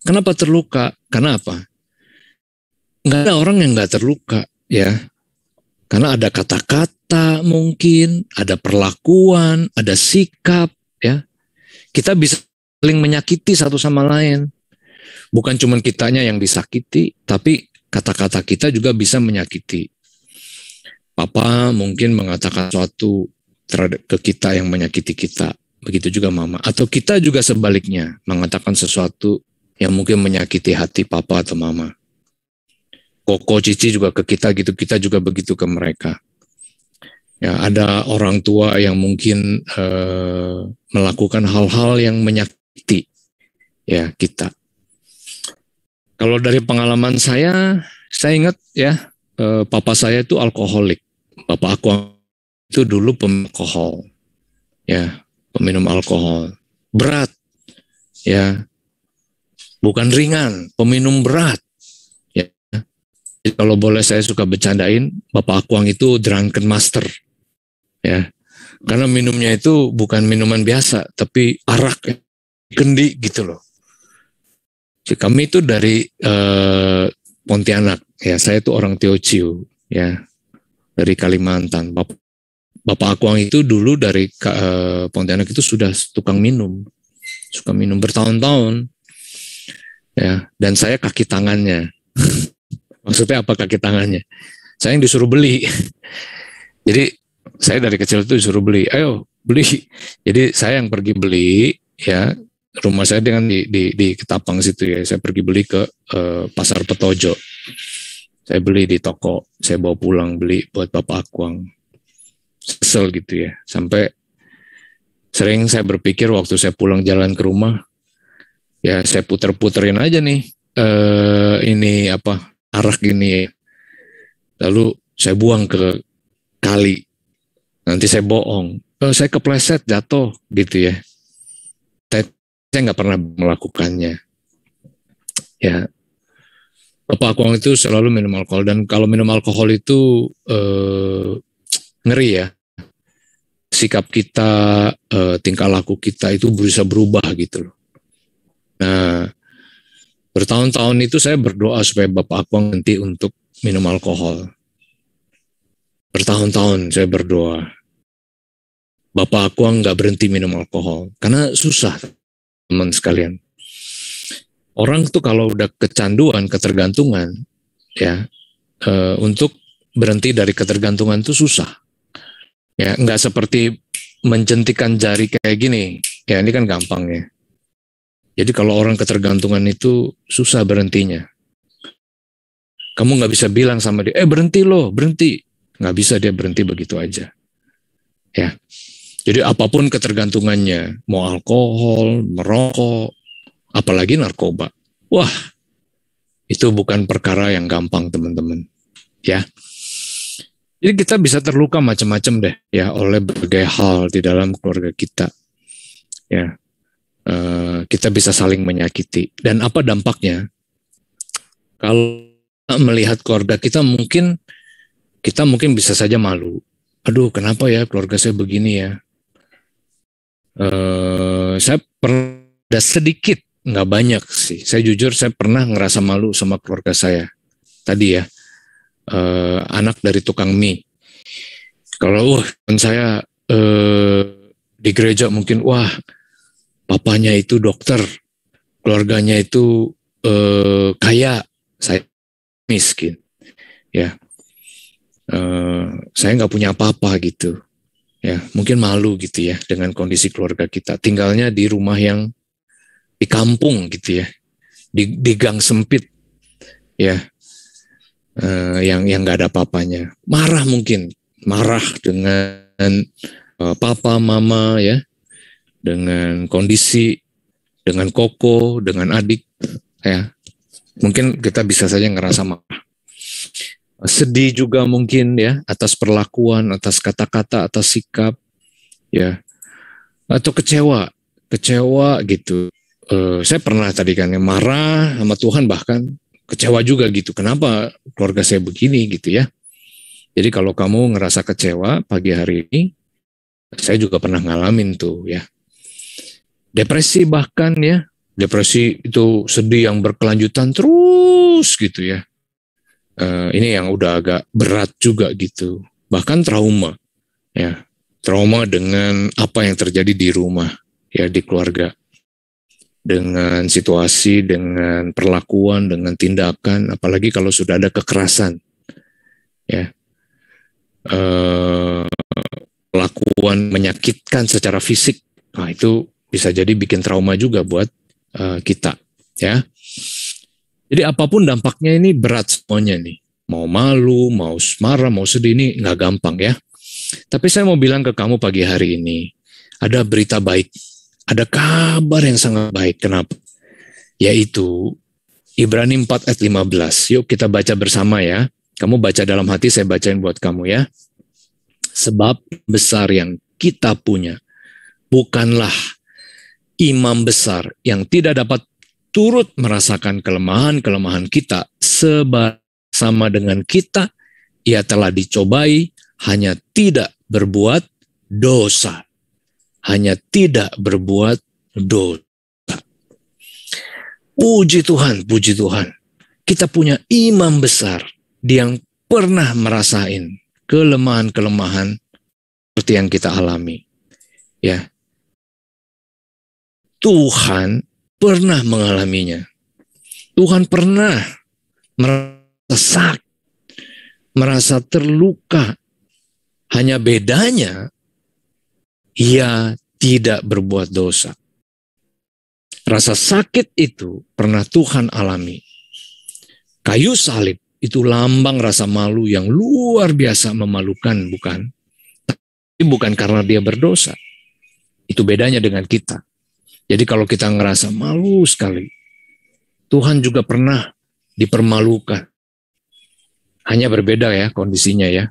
Kenapa terluka? Karena apa? Nggak ada orang yang nggak terluka ya. Karena ada kata-kata mungkin, ada perlakuan, ada sikap ya. Kita bisa saling menyakiti satu sama lain. Bukan cuma kitanya yang disakiti, tapi kata-kata kita juga bisa menyakiti. Papa mungkin mengatakan sesuatu terhadap ke kita yang menyakiti kita. Begitu juga mama. Atau kita juga sebaliknya mengatakan sesuatu yang mungkin menyakiti hati papa atau mama. Koko, cici juga ke kita gitu. Kita juga begitu ke mereka. Ya, ada orang tua yang mungkin melakukan hal-hal yang menyakiti ya kita. Kalau dari pengalaman saya ingat ya, papa saya itu alkoholik. Bapak aku itu dulu peminum alkohol. Ya, peminum alkohol. Berat. Ya. Bukan ringan, peminum berat. Ya. Jadi kalau boleh saya suka bercandain, Bapak Akuang itu drunken master. Ya. Karena minumnya itu bukan minuman biasa, tapi arak, ya. Kendi gitu loh. Jadi kami itu dari Pontianak, ya saya itu orang Teociu, ya dari Kalimantan. Bapak Akuang itu dulu dari Pontianak itu sudah tukang minum, suka minum bertahun-tahun, ya. Dan saya kaki tangannya. Maksudnya apa kaki tangannya? Saya yang disuruh beli. Jadi saya dari kecil itu disuruh beli, ayo beli. Jadi saya yang pergi beli, ya. Rumah saya dengan di Ketapang situ ya. Saya pergi beli ke Pasar Petojo. Saya beli di toko. Saya bawa pulang beli buat Bapak Akuang. Kesel gitu ya. Sampai sering saya berpikir waktu saya pulang jalan ke rumah, ya saya puter-puterin aja nih ini apa arak gini. Lalu saya buang ke kali. Nanti saya bohong. Saya kepleset jatuh gitu ya. Saya nggak pernah melakukannya. Ya, Bapak Akuang itu selalu minum alkohol, dan kalau minum alkohol itu ngeri ya. Sikap kita, tingkah laku kita itu bisa berubah gitu loh. Nah, bertahun-tahun itu saya berdoa supaya Bapak Akuang berhenti untuk minum alkohol. Bertahun-tahun saya berdoa. Bapak Akuang nggak berhenti minum alkohol karena susah. Teman sekalian, orang tuh kalau udah kecanduan, ketergantungan, ya untuk berhenti dari ketergantungan itu susah. Ya, nggak seperti menjentikan jari kayak gini. Ya, ini kan gampang ya. Jadi kalau orang ketergantungan itu susah berhentinya. Kamu nggak bisa bilang sama dia, berhenti loh, berhenti. Nggak bisa dia berhenti begitu aja. Ya. Jadi apapun ketergantungannya, mau alkohol, merokok, apalagi narkoba. Wah, itu bukan perkara yang gampang teman-teman. Ya, jadi kita bisa terluka macam-macam deh ya oleh berbagai hal di dalam keluarga kita. Ya, kita bisa saling menyakiti. Dan apa dampaknya? Kalau melihat keluarga kita mungkin bisa saja malu. Aduh, kenapa ya keluarga saya begini ya? Saya pernah sedikit, nggak banyak sih. Saya jujur, saya pernah ngerasa malu sama keluarga saya. Tadi ya, anak dari tukang mie. Kalau saya di gereja mungkin, wah, papanya itu dokter, keluarganya itu kaya, saya miskin. Ya, saya nggak punya apa-apa gitu. Ya, mungkin malu gitu ya dengan kondisi keluarga kita. Tinggalnya di rumah yang di kampung gitu ya, di gang sempit, ya, yang nggak ada apa-apanya. Marah mungkin, marah dengan papa, mama ya, dengan kondisi, dengan koko, dengan adik, ya. Mungkin kita bisa saja ngerasa marah. Sedih juga mungkin ya atas perlakuan, atas kata-kata, atas sikap ya, atau kecewa kecewa gitu. Saya pernah tadi kan marah sama Tuhan, bahkan kecewa juga gitu. Kenapa keluarga saya begini gitu ya. Jadi kalau kamu ngerasa kecewa pagi hari ini, saya juga pernah ngalamin tuh ya. Depresi bahkan ya. Depresi itu sedih yang berkelanjutan terus gitu ya. Ini yang udah agak berat juga gitu. Bahkan trauma ya. Trauma dengan apa yang terjadi di rumah ya, di keluarga. Dengan situasi, dengan perlakuan, dengan tindakan, apalagi kalau sudah ada kekerasan, ya, perlakuan menyakitkan secara fisik, nah itu bisa jadi bikin trauma juga buat kita, ya. Jadi apapun dampaknya ini berat semuanya nih, mau malu, mau marah, mau sedih, ini nggak gampang ya. Tapi saya mau bilang ke kamu pagi hari ini, ada berita baik. Ada kabar yang sangat baik. Kenapa? Yaitu Ibrani 4 ayat 15. Yuk kita baca bersama ya. Kamu baca dalam hati, saya bacain buat kamu ya. Sebab besar yang kita punya bukanlah imam besar yang tidak dapat turut merasakan kelemahan-kelemahan kita sama dengan kita. Ia telah dicobai, hanya tidak berbuat dosa. Hanya tidak berbuat dosa. Puji Tuhan, puji Tuhan. Kita punya imam besar yang pernah merasain kelemahan-kelemahan seperti yang kita alami. Ya. Tuhan pernah mengalaminya. Tuhan pernah merasa sakit, merasa terluka. Hanya bedanya ia tidak berbuat dosa. Rasa sakit itu pernah Tuhan alami. Kayu salib itu lambang rasa malu yang luar biasa memalukan, bukan? Tapi bukan karena dia berdosa. Itu bedanya dengan kita. Jadi kalau kita ngerasa malu sekali, Tuhan juga pernah dipermalukan. Hanya berbeda ya kondisinya ya.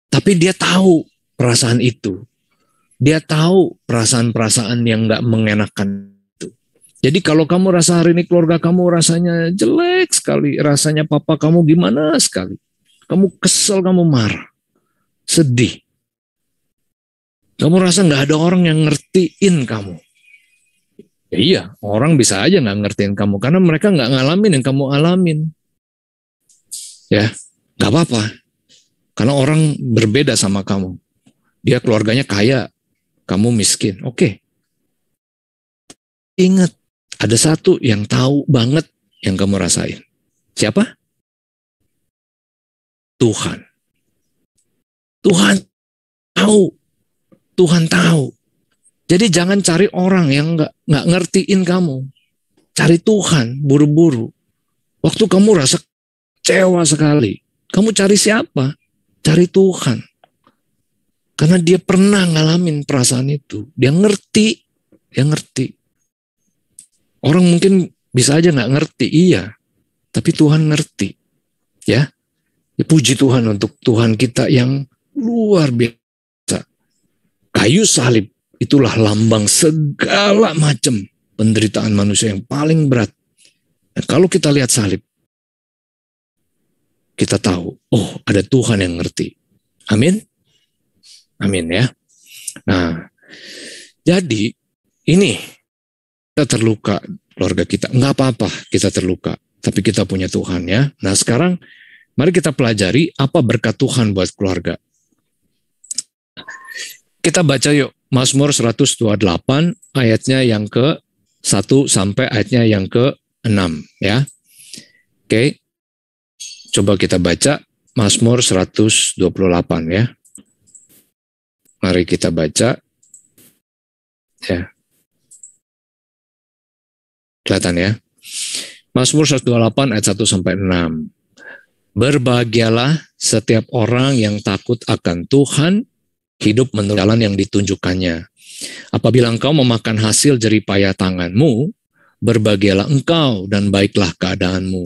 Tapi dia tahu perasaan itu. Dia tahu perasaan-perasaan yang gak mengenakan itu. Jadi kalau kamu rasa hari ini keluarga kamu rasanya jelek sekali, rasanya papa kamu gimana sekali, kamu kesel, kamu marah, sedih, kamu rasa gak ada orang yang ngertiin kamu. Ya iya, orang bisa aja gak ngertiin kamu, karena mereka gak ngalamin yang kamu alamin. Ya, gak apa-apa. Karena orang berbeda sama kamu. Dia keluarganya kaya, kamu miskin. Oke. Ingat, ada satu yang tahu banget yang kamu rasain. Siapa? Tuhan. Tuhan tahu. Tuhan tahu. Jadi jangan cari orang yang nggak ngertiin kamu. Cari Tuhan, buru-buru. Waktu kamu rasa kecewa sekali, kamu cari siapa? Cari Tuhan. Karena dia pernah ngalamin perasaan itu. Dia ngerti. Dia ngerti. Orang mungkin bisa aja nggak ngerti. Iya. Tapi Tuhan ngerti. Ya. Puji Tuhan untuk Tuhan kita yang luar biasa. Kayu salib itulah lambang segala macam penderitaan manusia yang paling berat. Dan kalau kita lihat salib, kita tahu, oh ada Tuhan yang ngerti. Amin. Amin ya. Nah, jadi ini kita terluka keluarga kita. Enggak apa-apa kita terluka, tapi kita punya Tuhan ya. Nah sekarang mari kita pelajari apa berkat Tuhan buat keluarga. Kita baca yuk Mazmur 128 ayatnya yang ke-1 sampai ayatnya yang ke-6 ya. Oke. Coba kita baca Mazmur 128 ya. Mari kita baca. Ya. Kelihatan ya. Mazmur 128 ayat 1 sampai 6. Berbahagialah setiap orang yang takut akan Tuhan, hidup menurut jalan yang ditunjukkannya. Apabila engkau memakan hasil jeripaya tanganmu, berbahagialah engkau dan baiklah keadaanmu.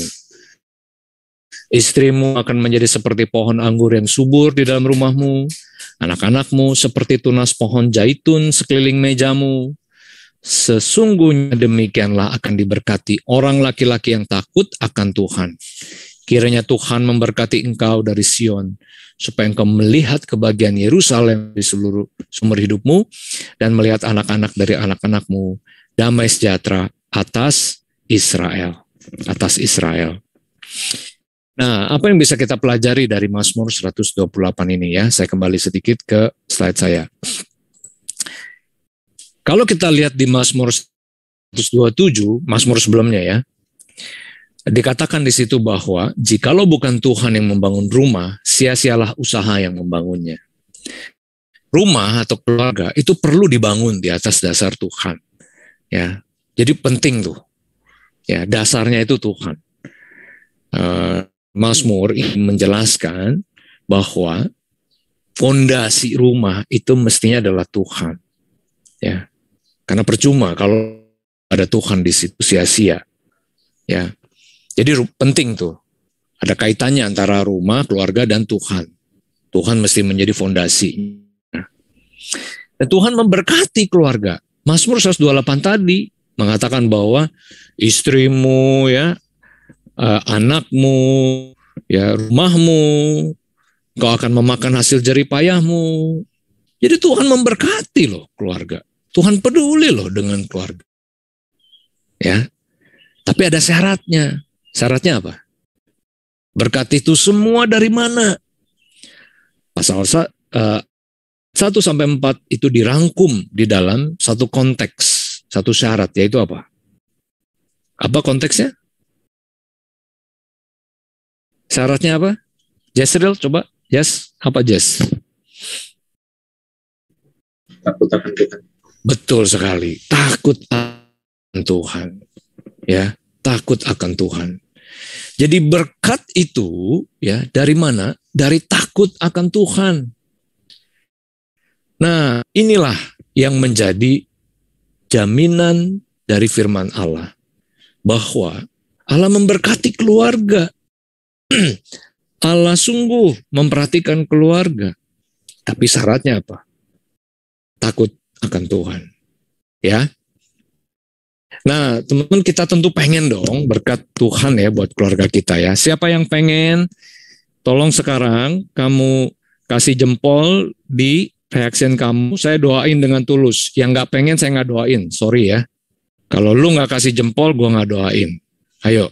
Istrimu akan menjadi seperti pohon anggur yang subur di dalam rumahmu. Anak-anakmu seperti tunas pohon zaitun sekeliling mejamu. Sesungguhnya demikianlah akan diberkati orang laki-laki yang takut akan Tuhan. Kiranya Tuhan memberkati engkau dari Sion, supaya engkau melihat kebahagiaan Yerusalem di seluruh sumber hidupmu, dan melihat anak-anak dari anak-anakmu, damai sejahtera atas Israel. Atas Israel. Nah, apa yang bisa kita pelajari dari Mazmur 128 ini ya? Saya kembali sedikit ke slide saya. Kalau kita lihat di Mazmur 127, Mazmur sebelumnya ya, dikatakan di situ bahwa jikalau bukan Tuhan yang membangun rumah, sia-sialah usaha yang membangunnya. Rumah atau keluarga itu perlu dibangun di atas dasar Tuhan. Ya, jadi penting tuh. Ya, dasarnya itu Tuhan. Mazmur ini menjelaskan bahwa fondasi rumah itu mestinya adalah Tuhan. Ya. Karena percuma kalau ada Tuhan di situ sia-sia. Ya. Jadi penting tuh. Ada kaitannya antara rumah, keluarga, dan Tuhan. Tuhan mesti menjadi fondasi. Dan Tuhan memberkati keluarga. Mazmur 128 tadi mengatakan bahwa istrimu, ya, anakmu, ya, rumahmu, kau akan memakan hasil jerih payahmu. Jadi Tuhan memberkati loh keluarga. Tuhan peduli loh dengan keluarga. Ya. Tapi ada syaratnya. Syaratnya apa? Berkat itu semua dari mana? Pasal 1-4 itu dirangkum di dalam satu konteks, satu syarat, yaitu apa? Apa konteksnya? Syaratnya apa? Jezreel, coba. Yes, apa Jez? Takut akan Tuhan. Betul sekali. Takut akan Tuhan. Ya, takut akan Tuhan. Jadi berkat itu ya dari mana? Dari takut akan Tuhan. Nah, inilah yang menjadi jaminan dari firman Allah bahwa Allah memberkati keluarga. Allah sungguh memperhatikan keluarga. Tapi syaratnya apa? Takut akan Tuhan. Ya. Nah, teman-teman, kita tentu pengen dong berkat Tuhan ya buat keluarga kita ya. Siapa yang pengen? Tolong sekarang kamu kasih jempol di reaction kamu. Saya doain dengan tulus. Yang nggak pengen saya nggak doain. Sorry ya. Kalau lu nggak kasih jempol, gua nggak doain. Ayo.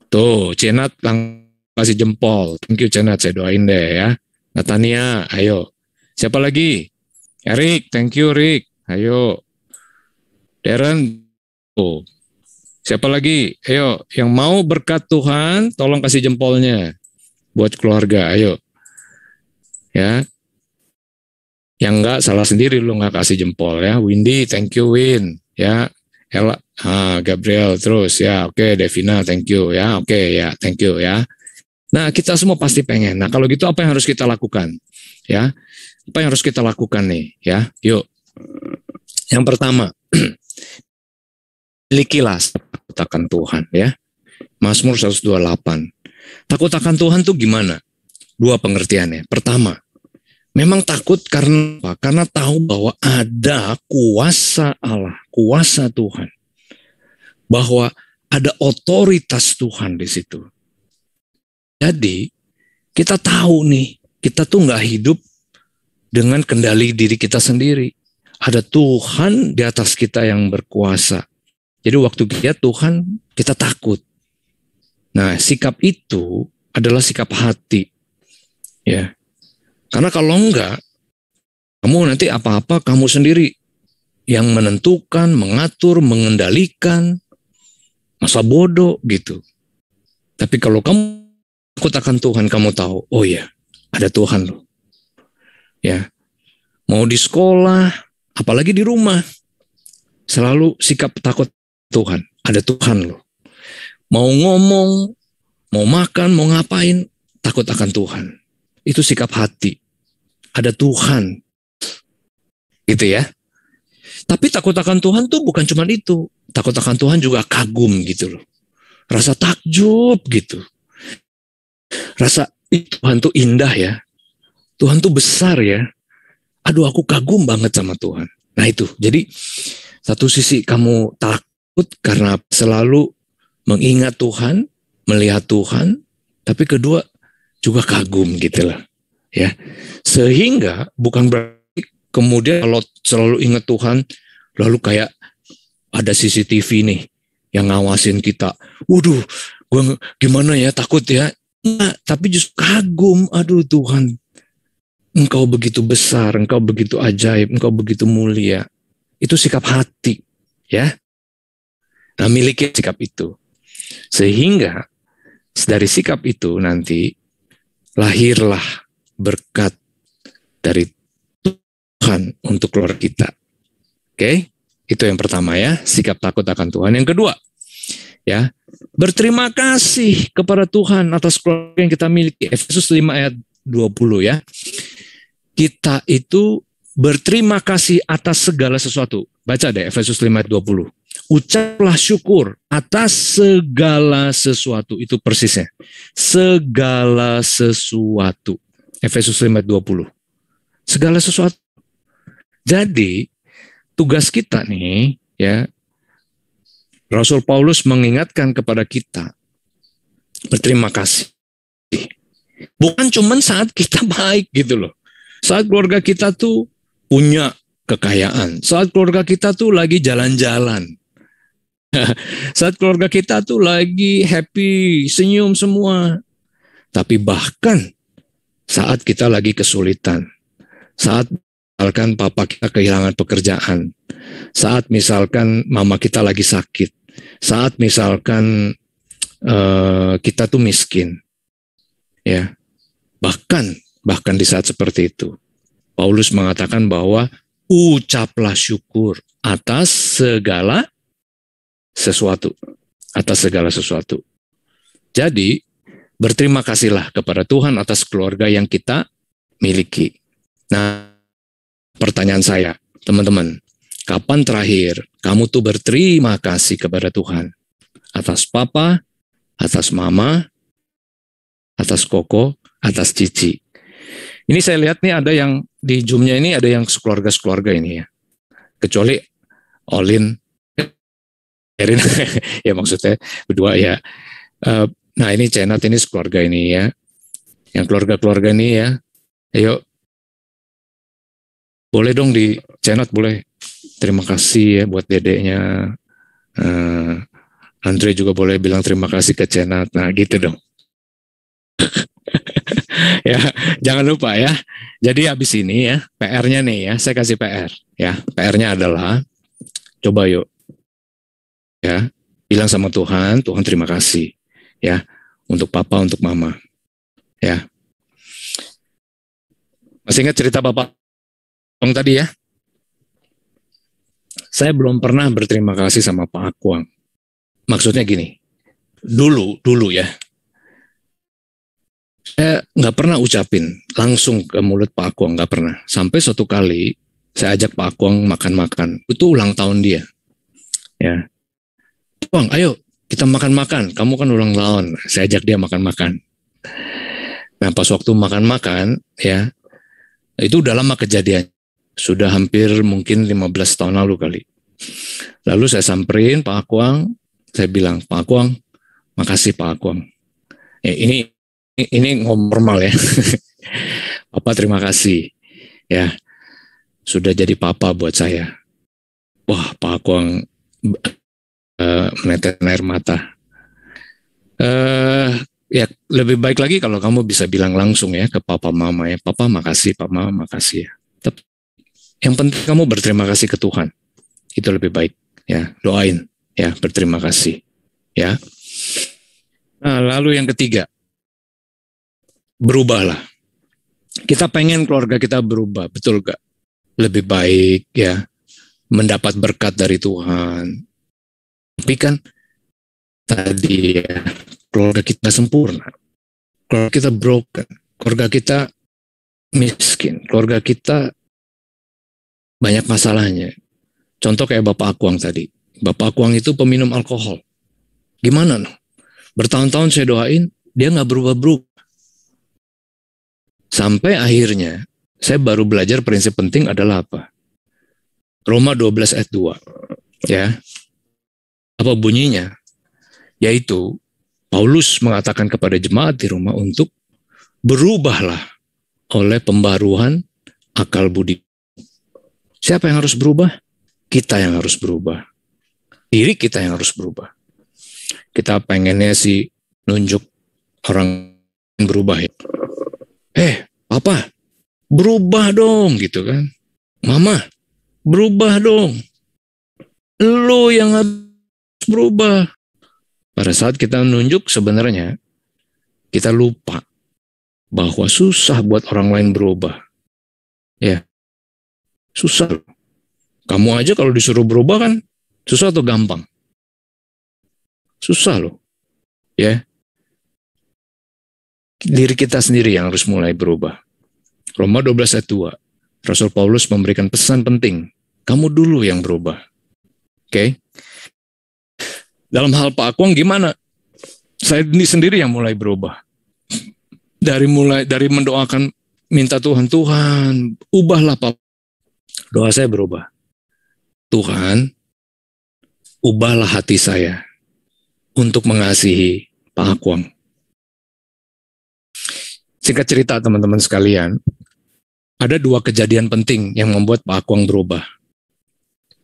Tuh, Cenat kasih jempol. Thank you Cenat, saya doain deh ya. Natania, ayo. Siapa lagi? Erik, thank you Rick. Ayo. Darren. Oh. Siapa lagi? Ayo, yang mau berkat Tuhan, tolong kasih jempolnya buat keluarga. Ayo. Ya. Yang enggak salah sendiri lu enggak kasih jempol ya. Windy, thank you Win. Ya. Ella, Gabriel terus ya. Oke, Devina, thank you ya. Oke ya, thank you ya. Nah, kita semua pasti pengen. Nah, kalau gitu apa yang harus kita lakukan? Ya. Apa yang harus kita lakukan nih, ya? Yuk. Yang pertama, milikilah takut akan Tuhan, ya. Mazmur 128. Takut akan Tuhan tuh gimana? Dua pengertiannya. Pertama, memang takut karena apa? Karena tahu bahwa ada kuasa Allah, kuasa Tuhan. Bahwa ada otoritas Tuhan di situ. Jadi, kita tahu nih, kita tuh nggak hidup dengan kendali diri kita sendiri. Ada Tuhan di atas kita yang berkuasa. Jadi waktu kita Tuhan, kita takut. Nah, sikap itu adalah sikap hati. Ya. Karena kalau enggak, kamu nanti apa-apa kamu sendiri yang menentukan, mengatur, mengendalikan, masa bodoh gitu. Tapi kalau kamu takut akan Tuhan, kamu tahu, oh ya, ada Tuhan loh. Ya, mau di sekolah, apalagi di rumah, selalu sikap takut Tuhan. Ada Tuhan loh. Mau ngomong, mau makan, mau ngapain, takut akan Tuhan. Itu sikap hati. Ada Tuhan. Gitu ya. Tapi takut akan Tuhan tuh bukan cuma itu. Takut akan Tuhan juga kagum gitu loh. Rasa takjub gitu. Rasa Tuhan tuh indah ya. Tuhan tuh besar ya. Aduh, aku kagum banget sama Tuhan. Nah itu, jadi Satu sisi kamu takut karena selalu mengingat Tuhan, melihat Tuhan, tapi kedua juga kagum gitu lah. Ya. Sehingga bukan berarti kemudian kalau selalu ingat Tuhan, lalu kayak ada CCTV nih yang ngawasin kita. Waduh, gue gimana ya, takut ya. Enggak, tapi justru kagum. Aduh Tuhan, Engkau begitu besar, Engkau begitu ajaib, Engkau begitu mulia. Itu sikap hati, ya. Nah, miliki sikap itu. Sehingga dari sikap itu nanti lahirlah berkat dari Tuhan untuk keluarga kita. Oke? Itu yang pertama ya, sikap takut akan Tuhan. Yang kedua, ya, berterima kasih kepada Tuhan atas keluarga yang kita miliki. Efesus 5 ayat 20 ya. Kita itu berterima kasih atas segala sesuatu. Baca deh Efesus 5 ayat 20. Ucaplah syukur atas segala sesuatu. Itu persisnya. Segala sesuatu. Efesus 5 ayat 20. Segala sesuatu. Jadi, tugas kita nih, ya, Rasul Paulus mengingatkan kepada kita berterima kasih. Bukan cuma saat kita baik gitu loh. Saat keluarga kita tuh punya kekayaan. Saat keluarga kita tuh lagi jalan-jalan. Saat keluarga kita tuh lagi happy, senyum semua. Tapi bahkan saat kita lagi kesulitan. Saat misalkan papa kita kehilangan pekerjaan. Saat misalkan mama kita lagi sakit. Saat misalkan kita tuh miskin. Ya. Bahkan di saat seperti itu, Paulus mengatakan bahwa ucaplah syukur atas segala sesuatu. Atas segala sesuatu. Jadi, berterima kasihlah kepada Tuhan atas keluarga yang kita miliki. Nah, pertanyaan saya, teman-teman, kapan terakhir kamu tuh berterima kasih kepada Tuhan? Atas papa, atas mama, atas koko, atas cici. Ini saya lihat nih ada yang di Zoom-nya ini ada yang sekeluarga ini ya. Kecuali Olin, Erin, ya maksudnya berdua ya. Nah ini Cenat ini sekeluarga ini ya. Yang keluarga-keluarga ini ya. Ayo, boleh dong di Cenat boleh. Terima kasih ya buat dedeknya. Andre juga boleh bilang terima kasih ke Cenat. Nah gitu dong. Ya, jangan lupa ya. Jadi habis ini ya, PR-nya nih ya, saya kasih PR ya. PR-nya adalah coba yuk ya, bilang sama Tuhan, Tuhan terima kasih ya untuk papa, untuk mama. Ya. Masih ingat cerita Bapak Akuang tadi ya? Saya belum pernah berterima kasih sama Pak Akuang. Maksudnya gini, dulu ya, saya nggak pernah ucapin langsung ke mulut Pak Akuang, nggak pernah. Sampai suatu kali saya ajak Pak Akuang makan-makan. Itu ulang tahun dia. Ya, Bang, ayo kita makan-makan. Kamu kan ulang tahun. Saya ajak dia makan-makan. Nah, pas waktu makan-makan, ya, itu udah lama kejadian. Sudah hampir mungkin 15 tahun lalu kali. Lalu saya samperin Pak Akuang. Saya bilang, Pak Akuang, makasih Pak Akuang. Ini normal ya. Papa terima kasih ya sudah jadi papa buat saya. Wah, Pak Akuang menetes air mata. Ya lebih baik lagi kalau kamu bisa bilang langsung ya ke papa mama ya. Papa makasih, Pak Mama makasih ya. Tapi yang penting kamu berterima kasih ke Tuhan. Itu lebih baik ya. Doain ya, berterima kasih ya. Nah, lalu yang ketiga, berubahlah. Kita pengen keluarga kita berubah, betul gak? Lebih baik ya, mendapat berkat dari Tuhan. Tapi kan tadi ya, keluarga kita sempurna, keluarga kita broken, keluarga kita miskin, keluarga kita banyak masalahnya. Contoh kayak Bapak Akuang tadi. Bapak Akuang itu peminum alkohol. Gimana no? Bertahun-tahun saya doain, dia gak berubah-berubah. Sampai akhirnya, saya baru belajar prinsip penting adalah apa? Roma 12 ayat 2. Ya. Apa bunyinya? Yaitu Paulus mengatakan kepada jemaat di Roma untuk berubahlah oleh pembaruan akal budi. Siapa yang harus berubah? Kita yang harus berubah. Diri kita yang harus berubah. Kita pengennya sih nunjuk orang berubah ya. Papa, berubah dong gitu kan. Mama, berubah dong. Lu yang harus berubah. Pada saat kita menunjuk sebenarnya kita lupa bahwa susah buat orang lain berubah. Ya. Susah. Kamu aja kalau disuruh berubah kan susah atau gampang? Susah loh. Ya. Diri kita sendiri yang harus mulai berubah. Roma 12 ayat 2. Rasul Paulus memberikan pesan penting. Kamu dulu yang berubah. Oke. Dalam hal Pak Akwang gimana? Saya sendiri yang mulai berubah. Dari mendoakan, minta Tuhan, ubahlah Pak. Doa saya berubah. Tuhan, ubahlah hati saya untuk mengasihi Pak Akwang. Singkat cerita teman-teman sekalian, ada 2 kejadian penting yang membuat Pak Akwang berubah.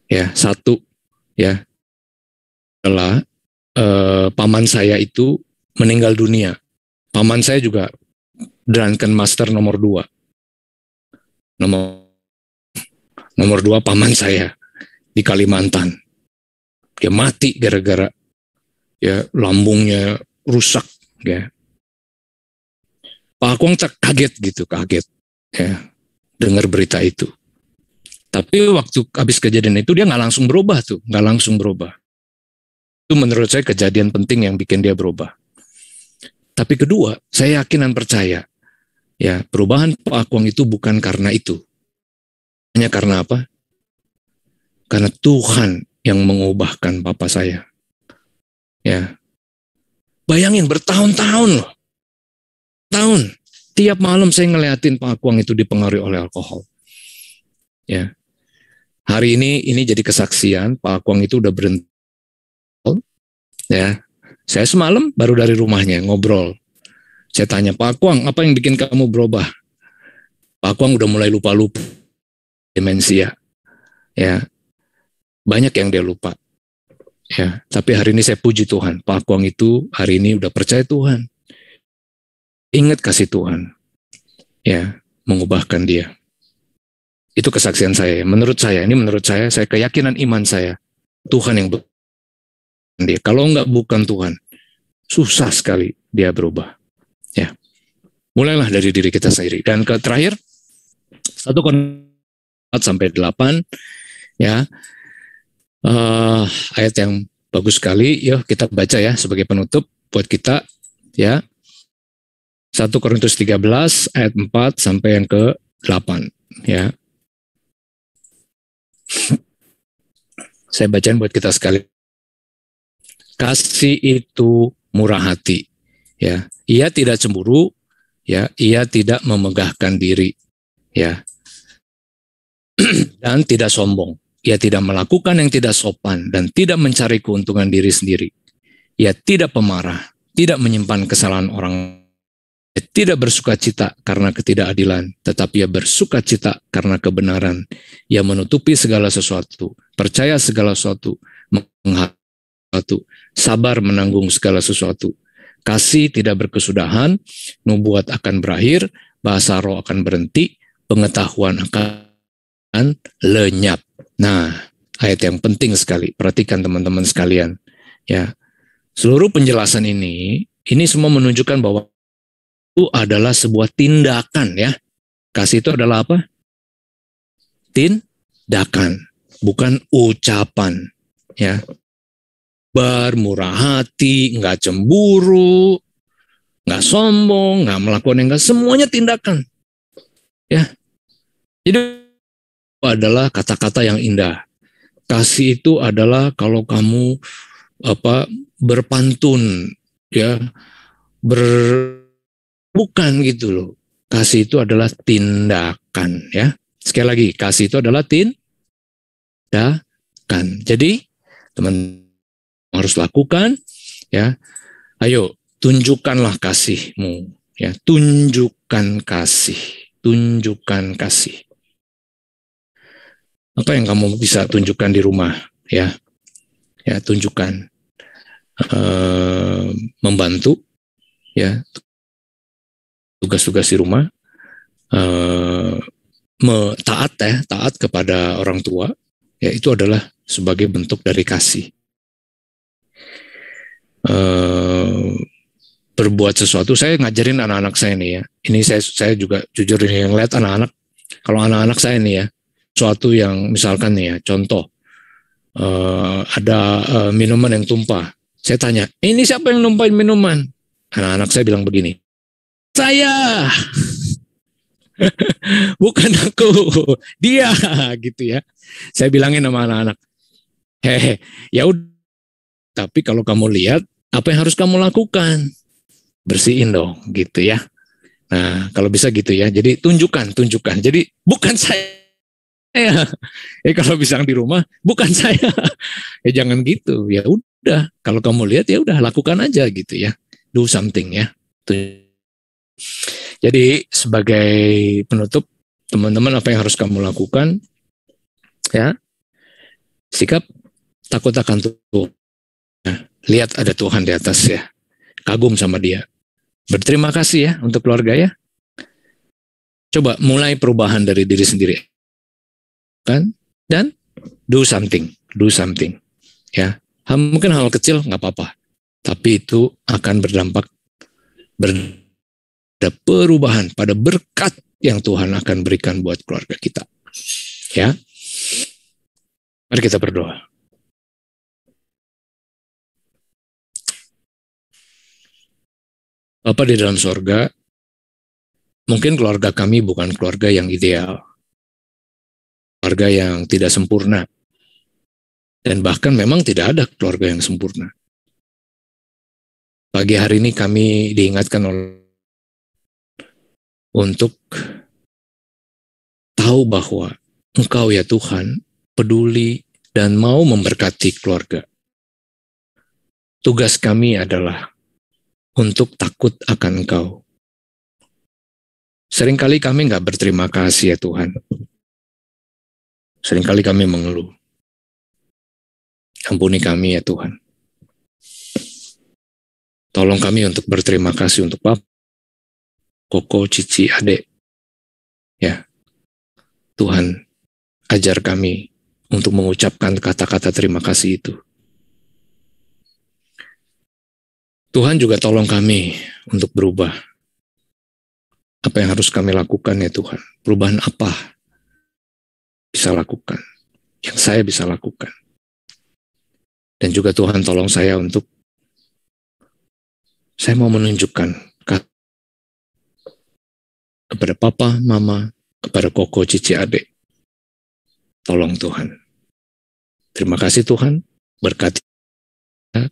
Ya, satu, ya, adalah paman saya itu meninggal dunia. Paman saya juga Drunken Master nomor 2. Nomor 2 paman saya di Kalimantan. Dia mati gara-gara ya lambungnya rusak ya. Pak Akwang kaget ya dengar berita itu. Tapi waktu habis kejadian itu dia nggak langsung berubah. Itu menurut saya kejadian penting yang bikin dia berubah. Tapi kedua, saya yakin dan percaya, ya perubahan Pak Akwang itu bukan karena itu. Hanya karena apa? Karena Tuhan yang mengubahkan papa saya. Ya, bayangin bertahun-tahun loh. Tiap malam saya ngeliatin Pak Akwang itu dipengaruhi oleh alkohol. Ya, hari ini jadi kesaksian Pak Akwang itu udah berhenti. Ya, saya semalam baru dari rumahnya ngobrol. Saya tanya, Pak Akwang, apa yang bikin kamu berubah? Pak Akwang udah mulai lupa-lupa, demensia. Ya, banyak yang dia lupa. Ya, tapi hari ini saya puji Tuhan, Pak Akwang itu hari ini udah percaya Tuhan. Ingat kasih Tuhan. Ya, mengubahkan dia. Itu kesaksian saya. Menurut saya, saya keyakinan iman saya, Tuhan yang dia. Kalau enggak bukan Tuhan, susah sekali dia berubah. Ya, mulailah dari diri kita sendiri. Dan terakhir 1 Korintus 4-8 ya, ayat yang bagus sekali. Yuk kita baca ya sebagai penutup buat kita ya. 1 Korintus 13 ayat 4 sampai yang ke-8 ya. Saya bacain buat kita sekali. Kasih itu murah hati, ya. Ia tidak cemburu, ya. Ia tidak memegahkan diri, ya. Dan tidak sombong. Ia tidak melakukan yang tidak sopan dan tidak mencari keuntungan diri sendiri. Ia tidak pemarah, tidak menyimpan kesalahan orang. Ia tidak bersukacita karena ketidakadilan, tetapi ia bersukacita karena kebenaran. Ia menutupi segala sesuatu, percaya segala sesuatu, menghadapi sesuatu, sabar menanggung segala sesuatu. Kasih tidak berkesudahan, nubuat akan berakhir, bahasa roh akan berhenti, pengetahuan akan lenyap. Nah, ayat yang penting sekali. Perhatikan teman-teman sekalian. Ya, seluruh penjelasan ini semua menunjukkan bahwa itu adalah sebuah tindakan ya. Kasih itu adalah apa? Tindakan, bukan ucapan. Ya. Bermurah hati, nggak cemburu, nggak sombong, nggak melakukan yang nggak, semuanya tindakan. Ya, jadi itu adalah kata-kata yang indah. Kasih itu adalah kalau kamu berpantun, ya, bukan gitu loh. Kasih itu adalah tindakan, ya. Sekali lagi, kasih itu adalah tindakan. Jadi teman harus lakukan, ya. Ayo, tunjukkanlah kasihmu, ya. Tunjukkan kasih. Apa yang kamu bisa tunjukkan di rumah, ya? Ya, tunjukkan. Membantu, ya, tugas-tugas di rumah, taat kepada orang tua, ya, itu adalah sebagai bentuk dari kasih. Berbuat sesuatu, saya ngajarin anak-anak saya nih, ya, ini saya juga jujur ini yang lihat anak-anak, kalau anak-anak saya nih, ya, sesuatu yang misalkan nih, ya, contoh ada minuman yang tumpah, saya tanya, ini siapa yang numpahin minuman? Anak-anak saya bilang begini, saya. Bukan aku, dia, gitu ya. Saya bilangin sama anak-anak, ya udah. Tapi kalau kamu lihat, apa yang harus kamu lakukan? Bersihin dong, gitu ya. Nah, kalau bisa gitu ya. Jadi tunjukkan. Jadi bukan saya. Kalau bisa di rumah, bukan saya. Jangan gitu. Ya udah. Kalau kamu lihat, ya udah, lakukan aja gitu ya. Do something ya. Jadi sebagai penutup, teman-teman, apa yang harus kamu lakukan? Ya, sikap takut akan Tuhan. Lihat ada Tuhan di atas ya. Kagum sama Dia. Berterima kasih ya untuk keluarga ya. Coba mulai perubahan dari diri sendiri. Kan? Dan do something. Ya. Mungkin hal kecil nggak apa-apa. Tapi itu akan berdampak pada perubahan, pada berkat yang Tuhan akan berikan buat keluarga kita. Ya. Mari kita berdoa. Bapa di dalam sorga, mungkin keluarga kami bukan keluarga yang ideal, keluarga yang tidak sempurna, dan bahkan memang tidak ada keluarga yang sempurna. Pagi hari ini kami diingatkan untuk tahu bahwa Engkau ya Tuhan peduli dan mau memberkati keluarga. Tugas kami adalah untuk takut akan Engkau. Seringkali kami nggak berterima kasih ya Tuhan. Seringkali kami mengeluh. Ampuni kami ya Tuhan. Tolong kami untuk berterima kasih untuk Bapak, Koko, Cici, Adek. Ya, Tuhan ajar kami untuk mengucapkan kata-kata terima kasih itu. Tuhan juga tolong kami untuk berubah. Apa yang harus kami lakukan ya Tuhan? Perubahan apa bisa lakukan? Yang saya bisa lakukan. Dan juga Tuhan tolong saya untuk saya mau menunjukkan kepada Papa, Mama, kepada Koko, Cici, Adek. Tolong Tuhan. Terima kasih Tuhan. Berkati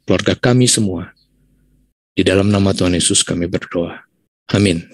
keluarga kami semua. Di dalam nama Tuhan Yesus kami berdoa. Amin.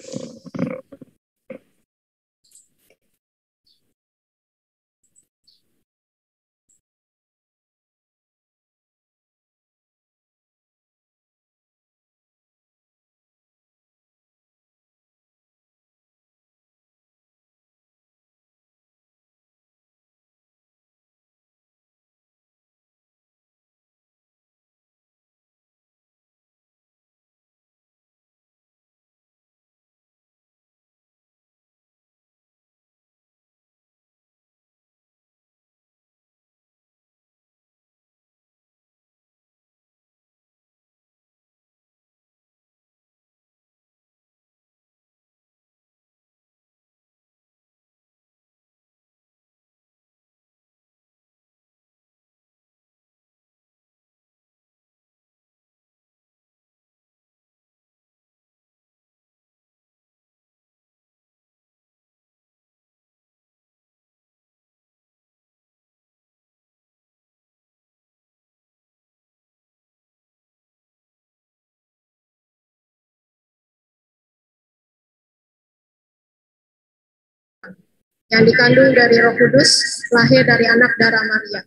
yang dikandung dari Roh Kudus, lahir dari anak darah Maria.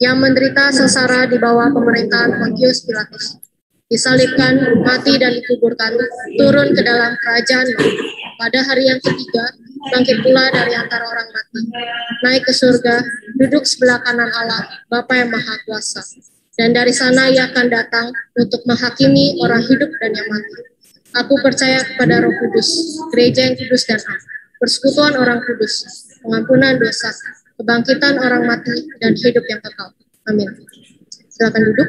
yang menderita sengsara di bawah pemerintahan Pontius Pilatus, disalibkan, mati dan dikuburkan, turun ke dalam kerajaan. Pada hari yang ketiga, bangkit pula dari antara orang mati, naik ke surga, duduk sebelah kanan Allah, Bapa yang Maha Kuasa. Dan dari sana ia akan datang untuk menghakimi orang hidup dan yang mati. Aku percaya kepada Roh Kudus, gereja yang kudus dan am, persekutuan orang kudus, pengampunan dosa, kebangkitan orang mati, dan hidup yang kekal. Amin. Silakan duduk.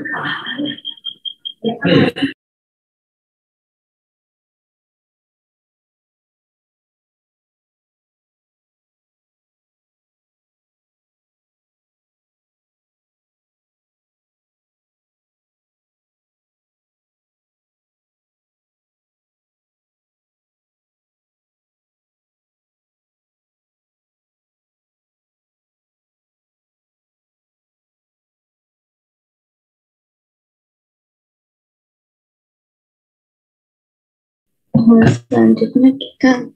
Selanjutnya kita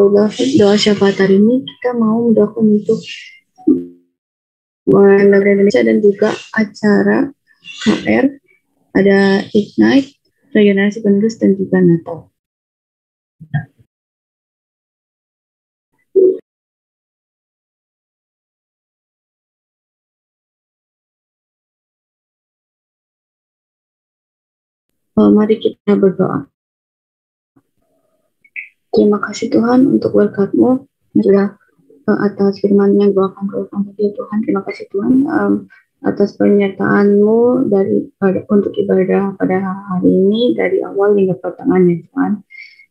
bahas doa syafaat hari ini. Kita mau mendoakan untuk negara Indonesia dan juga acara KR, ada Ignite, Regenerasi Penerus, dan juga Natal. Mari kita berdoa. Terima kasih Tuhan untuk berkat-Mu yang sudah atas firman yang doakan tadi ya Tuhan. Terima kasih Tuhan atas penyertaan-Mu untuk ibadah pada hari ini dari awal hingga pertengahan ya Tuhan.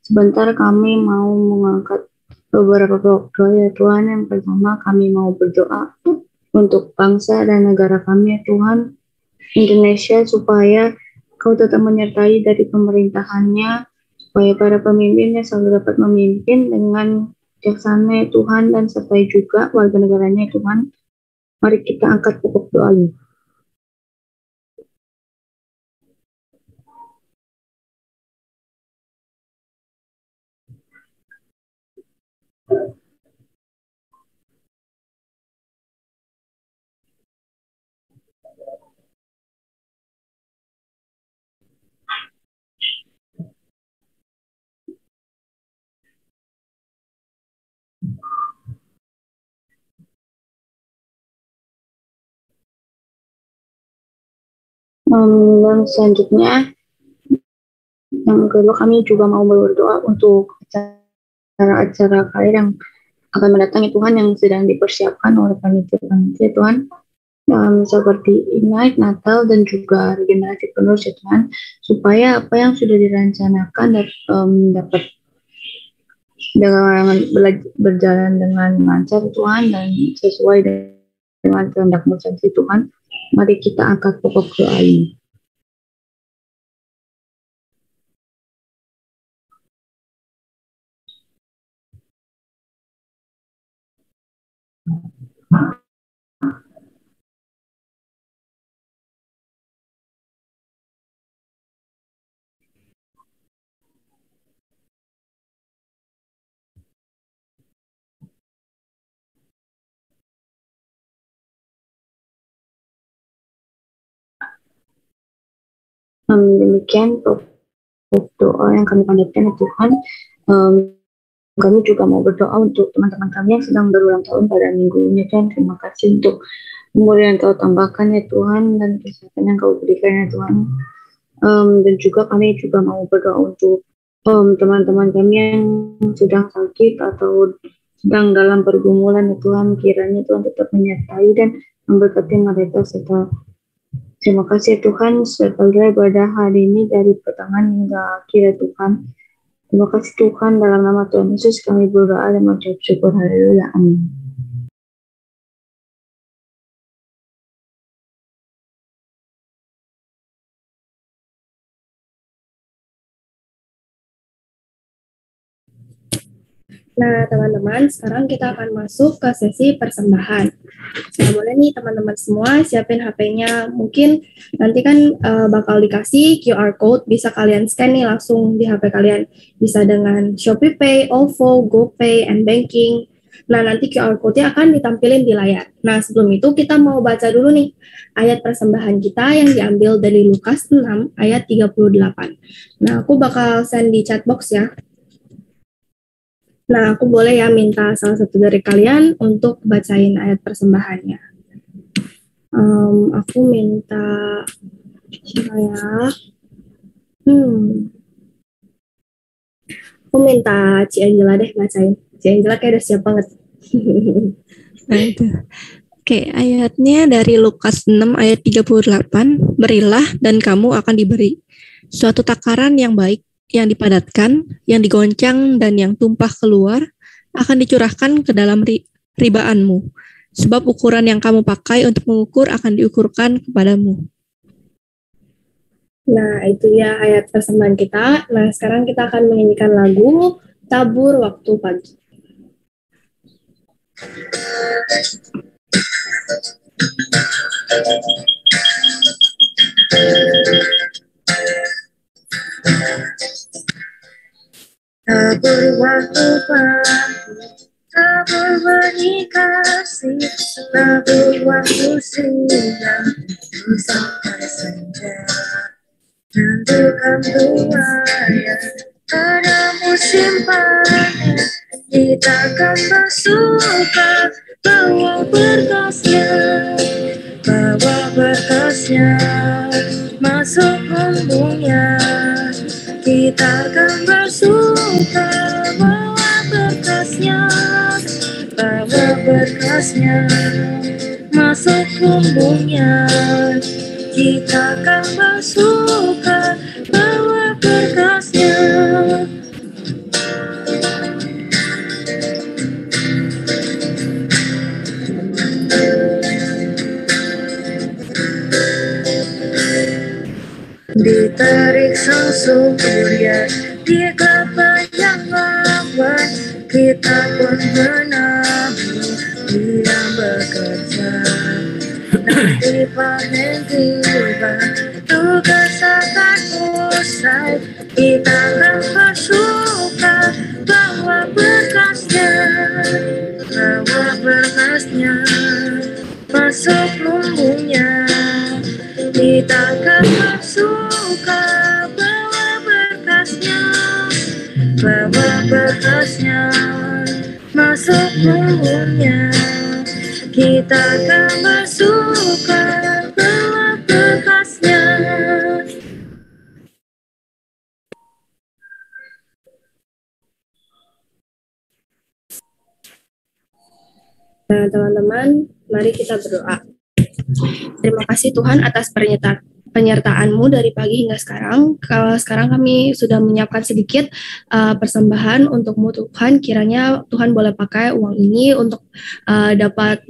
Sebentar kami mau mengangkat beberapa doa ya Tuhan. Yang pertama kami mau berdoa untuk bangsa dan negara kami ya Tuhan, Indonesia, supaya Kau tetap menyertai dari pemerintahannya, supaya para pemimpinnya selalu dapat memimpin dengan bijaksana ya Tuhan, dan sertai juga warga negaranya ya Tuhan. Mari kita angkat pokok doa ini. Dan selanjutnya yang kedua kami juga mau berdoa untuk acara-acara KR yang akan mendatangi Tuhan, yang sedang dipersiapkan oleh panitia Tuhan, seperti Ignite, Natal, dan juga Regenerasi Penerus ya Tuhan, supaya apa yang sudah direncanakan dapat berjalan dengan lancar Tuhan dan sesuai dengan kehendak-Mu sendiri Tuhan. Mari kita angkat pokok doa ini. Demikian doa yang kami panjatkan ya Tuhan. Kami juga mau berdoa untuk teman-teman kami yang sedang berulang tahun pada minggunya Tuhan. Terima kasih untuk umur yang Kau tambahkan ya Tuhan, dan kesehatan yang Kau berikan ya Tuhan. Dan juga kami juga mau berdoa untuk teman-teman kami yang sedang sakit atau sedang dalam pergumulan ya Tuhan. Kiranya Tuhan tetap menyertai dan memberkati mereka serta. Terima kasih Tuhan, sebagai ibadah hari ini dari pertengahan hingga akhir ya Tuhan. Terima kasih Tuhan, dalam nama Tuhan Yesus kami berdoa dan mengucap syukur. Haleluya. Amin. Nah, teman-teman, sekarang kita akan masuk ke sesi persembahan. Nah, boleh nih teman-teman semua siapin HP-nya. Mungkin nanti kan bakal dikasih QR code, bisa kalian scan nih langsung di HP kalian. Bisa dengan Shopee Pay, OVO, GoPay, and Banking. Nah, nanti QR code-nya akan ditampilin di layar. Nah, sebelum itu kita mau baca dulu nih ayat persembahan kita yang diambil dari Lukas 6 ayat 38. Nah, aku bakal send di chat box ya. Nah, aku boleh ya minta salah satu dari kalian untuk bacain ayat persembahannya. Aku minta siapa ya? Aku minta Ci Angela deh bacain. Ci Angela kayak udah siap banget. Nah, itu. Oke, ayatnya dari Lukas 6 ayat 38. Berilah dan kamu akan diberi. Suatu takaran yang baik, yang dipadatkan, yang digoncang, dan yang tumpah keluar, akan dicurahkan ke dalam ribaanmu. Sebab ukuran yang kamu pakai untuk mengukur akan diukurkan kepadamu. Nah, itu ya ayat persembahan kita. Nah, sekarang kita akan menyanyikan lagu Tabur Waktu Pagi. Tabur waktu pagi, tabur benih kasih, tabur waktu siang, sampai senja. Tentukan buaya pada musim panen, kita akan bersuka bawa berkasnya, masuk lumbungnya. Kita akan bersuka bawa berkasnya, masuk lumbungnya. Kita akan bersuka bawa berkasnya. Ditarik sang surya di kelapa yang lambat, kita pun menabur, dia bekerja. Nanti panen tiba, tugas akan usai, kita akan bersuka bawa berkasnya, masuk lumbungnya. Kita akan bersuka bawa berkasnya, masuk lumbungnya. Kita akan bersuka bawa berkasnya. Nah, teman-teman, mari kita berdoa. Terima kasih Tuhan atas penyertaan-Mu dari pagi hingga sekarang. Sekarang kami sudah menyiapkan sedikit persembahan untuk-Mu Tuhan. Kiranya Tuhan boleh pakai uang ini untuk dapat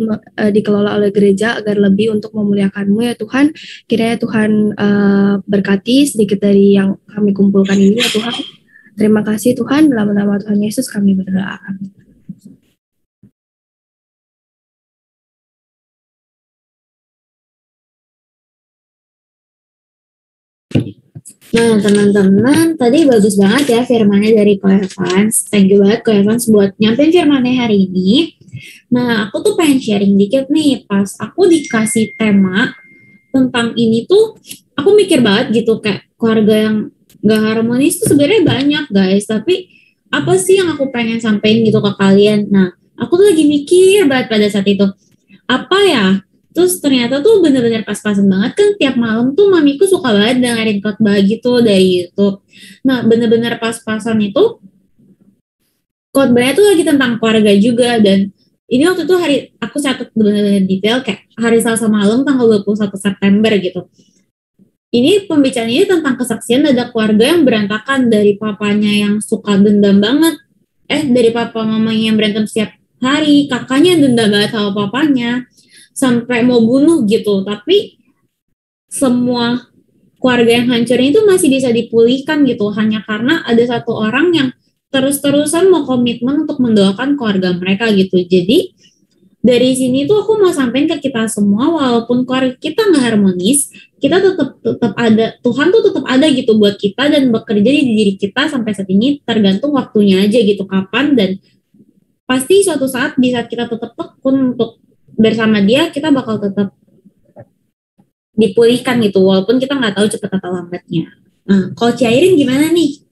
dikelola oleh gereja agar lebih untuk memuliakan-Mu ya Tuhan. Kiranya Tuhan berkati sedikit dari yang kami kumpulkan ini ya Tuhan. Terima kasih Tuhan, dalam nama Tuhan Yesus kami berdoa. Amin. Nah, teman-teman, tadi bagus banget ya firmannya dari Ko Evans. Thank you banget Ko Evans buat nyampein firmannya hari ini. Nah, aku tuh pengen sharing dikit nih. Pas aku dikasih tema tentang ini tuh, aku mikir banget gitu, kayak keluarga yang gak harmonis tuh sebenarnya banyak guys. Tapi apa sih yang aku pengen sampein gitu ke kalian? Nah, aku tuh lagi mikir banget pada saat itu. Apa ya? Terus ternyata tuh bener-bener pas-pasan banget kan tiap malam tuh mamiku suka banget dengerin khotbah gitu dari YouTube. Nah bener-bener pas-pasan itu khotbahnya tuh lagi tentang keluarga juga, dan ini waktu itu hari aku catat bener-bener detail kayak hari Selasa malam tanggal 21 September gitu. ini pembicaraan ini tentang kesaksian ada keluarga yang berantakan, dari papanya yang suka dendam banget, dari papa mamanya yang berantem setiap hari, kakaknya yang dendam banget sama papanya, sampai mau bunuh gitu. Tapi semua keluarga yang hancurnya itu masih bisa dipulihkan gitu, hanya karena ada satu orang yang terus-terusan mau komitmen untuk mendoakan keluarga mereka gitu. Jadi dari sini tuh aku mau sampaikan ke kita semua, walaupun keluarga kita nggak harmonis, kita tetap ada, Tuhan tuh tetap ada gitu buat kita dan bekerja di diri kita sampai saat ini, tergantung waktunya aja gitu kapan, dan pasti suatu saat di saat kita tetap tekun untuk bersama Dia, kita bakal tetap dipulihkan gitu, walaupun kita nggak tahu cepat atau lambatnya. Kalau Ciairin gimana nih?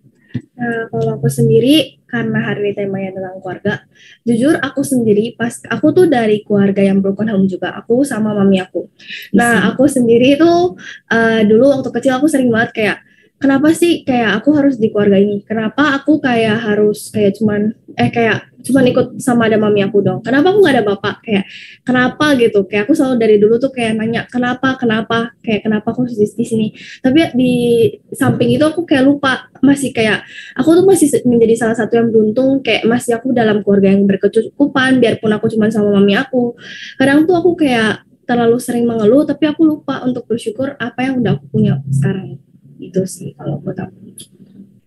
Nah, kalau aku sendiri, karena hari ini temanya tentang keluarga, jujur aku sendiri, pas aku tuh dari keluarga yang broken home juga, aku sama mami aku. Nah, aku sendiri tuh dulu waktu kecil aku sering banget kayak, kenapa sih kayak aku harus di keluarga ini? Kenapa aku kayak harus kayak cuman ikut sama ada mami aku dong? Kenapa aku nggak ada bapak? Kayak kenapa gitu? Kayak aku selalu dari dulu tuh kayak nanya kenapa kayak kenapa aku harus di sini? Tapi di samping itu aku kayak lupa, masih kayak aku tuh masih menjadi salah satu yang beruntung, kayak masih aku dalam keluarga yang berkecukupan, biarpun aku cuma sama mami aku. Kadang tuh aku kayak terlalu sering mengeluh, tapi aku lupa untuk bersyukur apa yang udah aku punya sekarang. Itu sih kalau buat aku.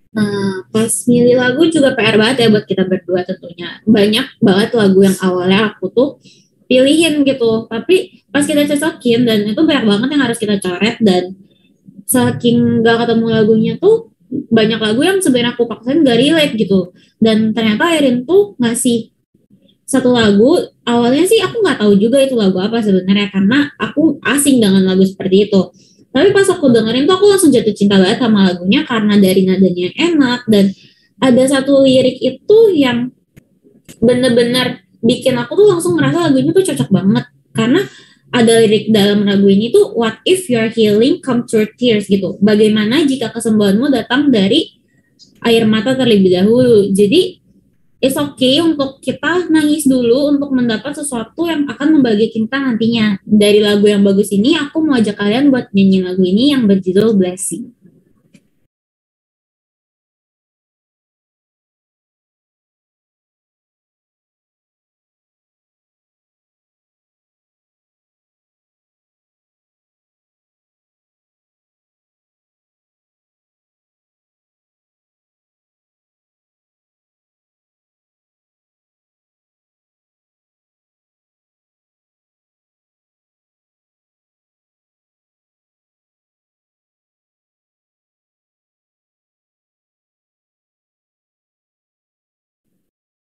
Nah, pas milih lagu juga PR banget ya buat kita berdua tentunya. Banyak banget lagu yang awalnya aku tuh pilihin gitu, tapi pas kita cocokin, dan itu banyak banget yang harus kita coret, dan saking gak ketemu lagunya tuh banyak lagu yang sebenarnya aku paksain gak relate gitu. Dan ternyata Erin tuh ngasih satu lagu, awalnya sih aku nggak tahu juga itu lagu apa sebenarnya, karena aku asing dengan lagu seperti itu. Tapi pas aku dengerin tuh aku langsung jatuh cinta banget sama lagunya, karena dari nadanya enak, dan ada satu lirik itu yang bener-bener bikin aku tuh langsung ngerasa lagu ini tuh cocok banget. Karena ada lirik dalam lagu ini tuh, what if your healing come through tears gitu. Bagaimana jika kesembuhanmu datang dari air mata terlebih dahulu. Jadi it's okay untuk kita nangis dulu untuk mendapat sesuatu yang akan membahagiakan kita nantinya. Dari lagu yang bagus ini, aku mau ajak kalian buat nyanyi lagu ini yang berjudul Blessing.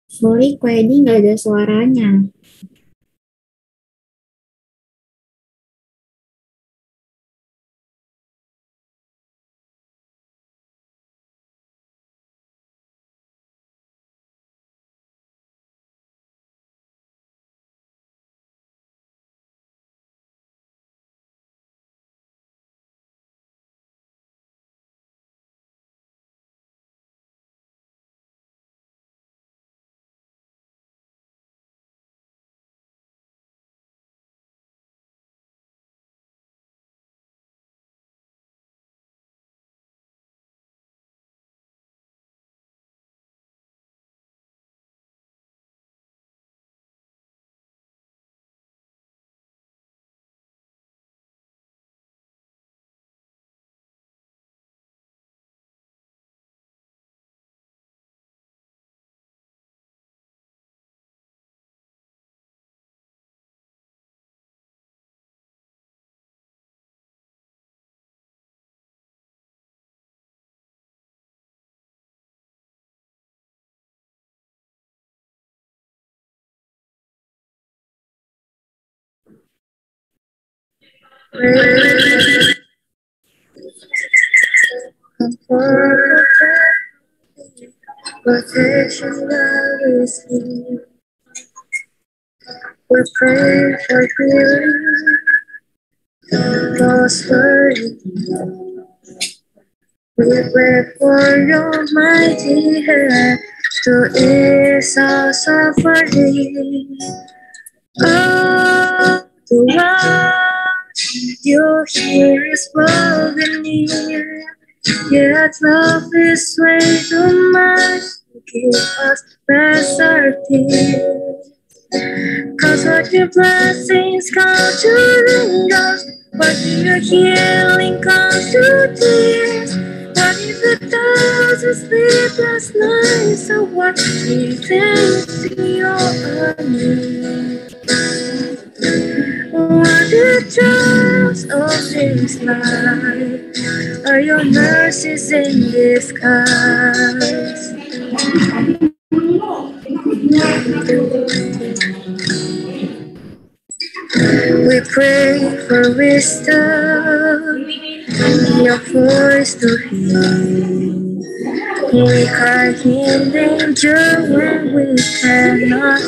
Sorry, kok Edi nggak ada suaranya. Protection that is here. We pray for healing, prosperity. We pray for your mighty hand to ease our suffering. Oh, to us You hear is welcome near. Yet love is way too much to give us rest our tears. Cause what your blessings come to raindrops, what your healing comes to tears. What if the thousand sleepless nights, so what if in your name? What the trials of this life are your mercies in disguise. We pray for wisdom, your voice to hear. We cry in danger when we cannot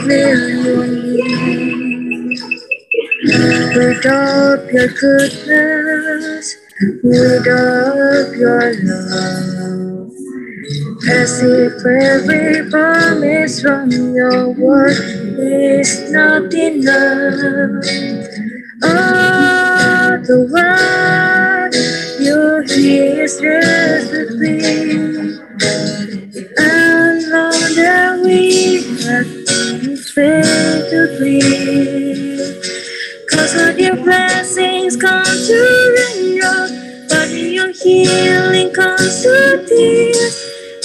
believe. Without your goodness, without your love, as if every promise from your word is not enough. Oh, the world you hear is just with me, and long that we have faith to breathe. Cause when your blessings come to raindrops, but your healing comes to tears.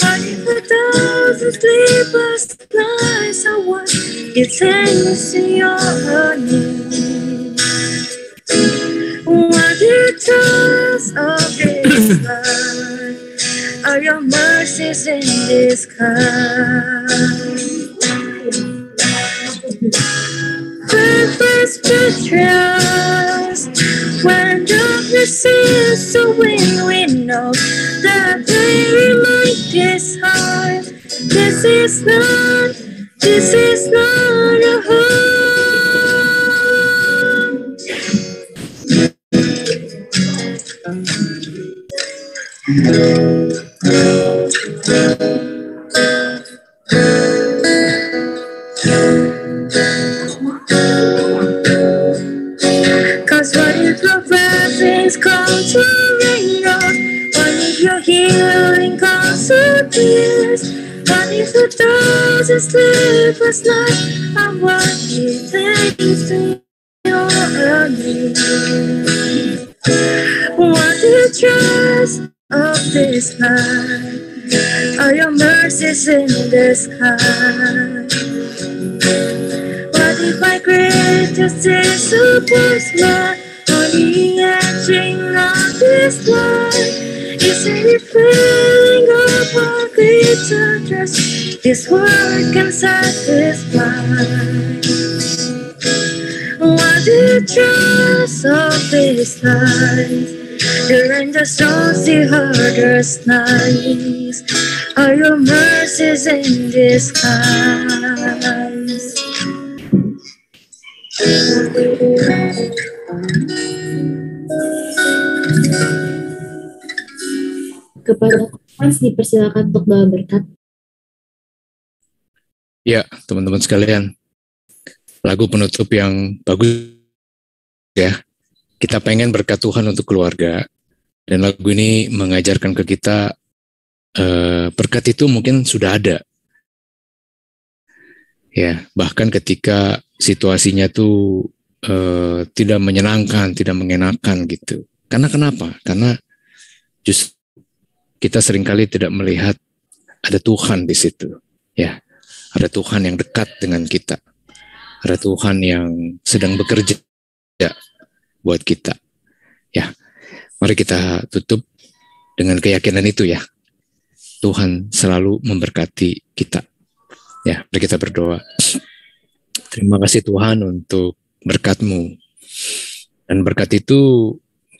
What if a thousand sleepless nights are what you thanks in your name? What the trials of this life are your mercies in disguise. Purpose betrayals when darkness is the wind. We know that they remind this heart. This is not a home. Cause what if your blessings come to raindrops? What if your healing comes to tears? What if the thousand sleepless nights are what you thanks to your name? What the trust of this life are your mercies in disguise. What if my greatest disappointment my only etching of this life is a feeling of our greater trust? This word can satisfy. What the trust of this life during the storms, the hardest nights are your mercies in disguise. Kepada Mas dipersilakan untuk doa berkat. Ya, teman-teman sekalian, lagu penutup yang bagus ya. Kita pengen berkat Tuhan untuk keluarga, dan lagu ini mengajarkan ke kita berkat itu mungkin sudah ada. Ya, bahkan ketika situasinya tuh tidak menyenangkan, tidak mengenakan gitu. Karena kenapa? Karena justru kita seringkali tidak melihat ada Tuhan di situ. Ya, ada Tuhan yang dekat dengan kita. Ada Tuhan yang sedang bekerja buat kita. Ya, mari kita tutup dengan keyakinan itu ya. Tuhan selalu memberkati kita. Ya, mari kita berdoa. Terima kasih Tuhan untuk berkat-Mu. Dan berkat itu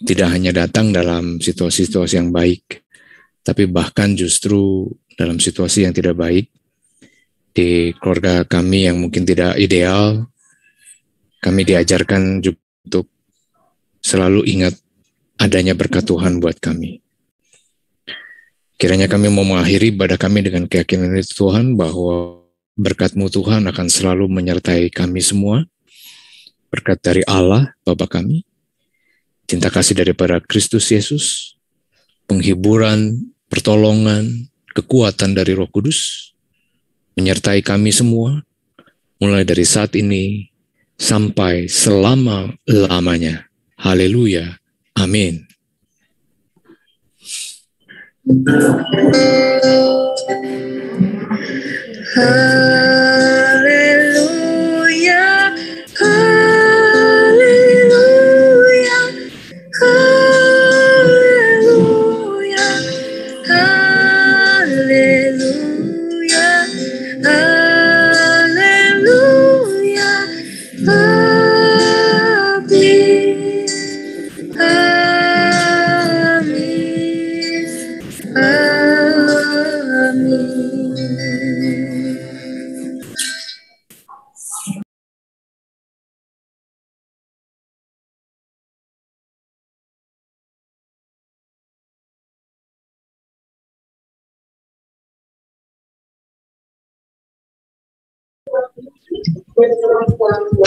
tidak hanya datang dalam situasi-situasi yang baik, tapi bahkan justru dalam situasi yang tidak baik. Di keluarga kami yang mungkin tidak ideal, kami diajarkan juga untuk selalu ingat adanya berkat Tuhan buat kami. Kiranya kami mau mengakhiri ibadah kami dengan keyakinan itu Tuhan, bahwa berkat-Mu Tuhan akan selalu menyertai kami semua. Berkat dari Allah, Bapa kami, cinta kasih daripada Kristus Yesus, penghiburan, pertolongan, kekuatan dari Roh Kudus, menyertai kami semua, mulai dari saat ini sampai selama-lamanya. Haleluya. Amin. Haleluya, haleluya, haleluya, haleluya, haleluya, amin, amin, amin.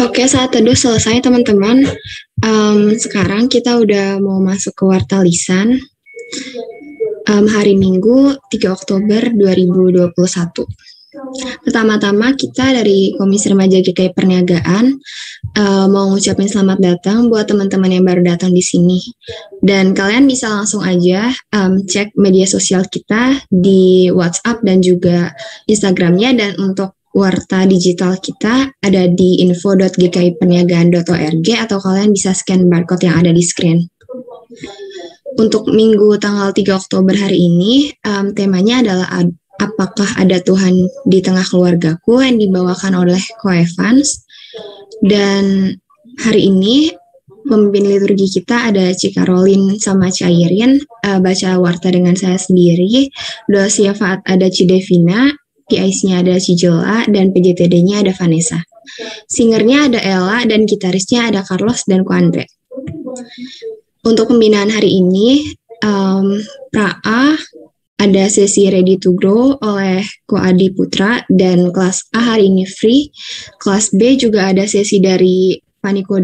Oke, saat teduh selesai teman-teman. Sekarang kita udah mau masuk ke warta lisan. Hari Minggu 3 Oktober 2021. Pertama-tama kita dari Komisi Remaja GKI Perniagaan mau ngucapin selamat datang buat teman-teman yang baru datang di sini. Dan kalian bisa langsung aja cek media sosial kita di WhatsApp dan juga Instagramnya, dan untuk warta digital kita ada di info.gkiperniagaan.org atau kalian bisa scan barcode yang ada di screen. Untuk Minggu tanggal 3 Oktober hari ini, temanya adalah apakah ada Tuhan di tengah keluargaku, yang dibawakan oleh Ko Evans. Dan hari ini pemimpin liturgi kita ada Ci Karolin sama Cairin, baca warta dengan saya sendiri. Doa syafaat ada Ci Devina, PIC-nya ada Ci Jola, dan PJTD-nya ada Vanessa. Singernya ada Ella, dan gitarisnya ada Carlos dan Ko Andre. Untuk pembinaan hari ini, pra-A ada sesi Ready to Grow oleh Ko Adi Putra, dan kelas A hari ini free. Kelas B juga ada sesi dari Paniko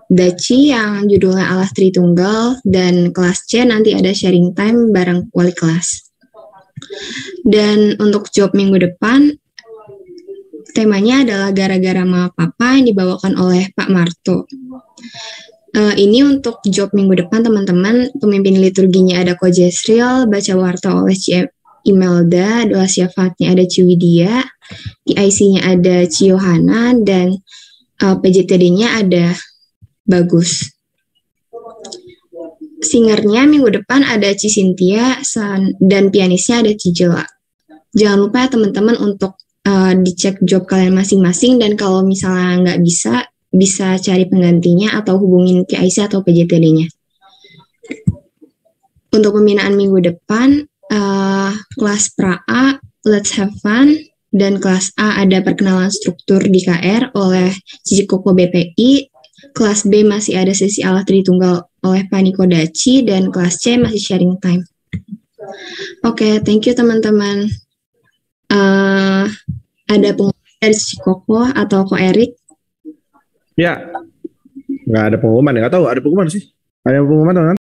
Daci yang judulnya Allah Tritunggal, dan kelas C nanti ada sharing time bareng wali kelas. Dan untuk job minggu depan, temanya adalah Gara-gara Ma Papa yang dibawakan oleh Pak Marto. Ini untuk job minggu depan teman-teman. Pemimpin liturginya ada Ko Jesril, baca warta oleh Ci Imelda, doa syafaatnya ada Ci Widya, PIC-nya ada Ci Yohana, dan PJTD-nya ada Bagus. Singernya minggu depan ada Ci Cynthia, dan pianisnya ada Ci Jela. Jangan lupa ya teman-teman untuk dicek job kalian masing-masing, dan kalau misalnya nggak bisa cari penggantinya atau hubungin PIC atau PJTD-nya. Untuk pembinaan minggu depan, kelas pra-A, Let's Have Fun, dan kelas A ada perkenalan struktur di KR oleh Cici Koko BPI, kelas B masih ada sesi Allah Tritunggal oleh Paniko Daci, dan kelas C masih sharing time. Oke, thank you teman-teman. Ada pengumuman dari Cici Koko atau Ko Erik? Ya, nggak ada pengumuman. Nggak tahu ada pengumuman sih. Ada pengumuman teman-teman?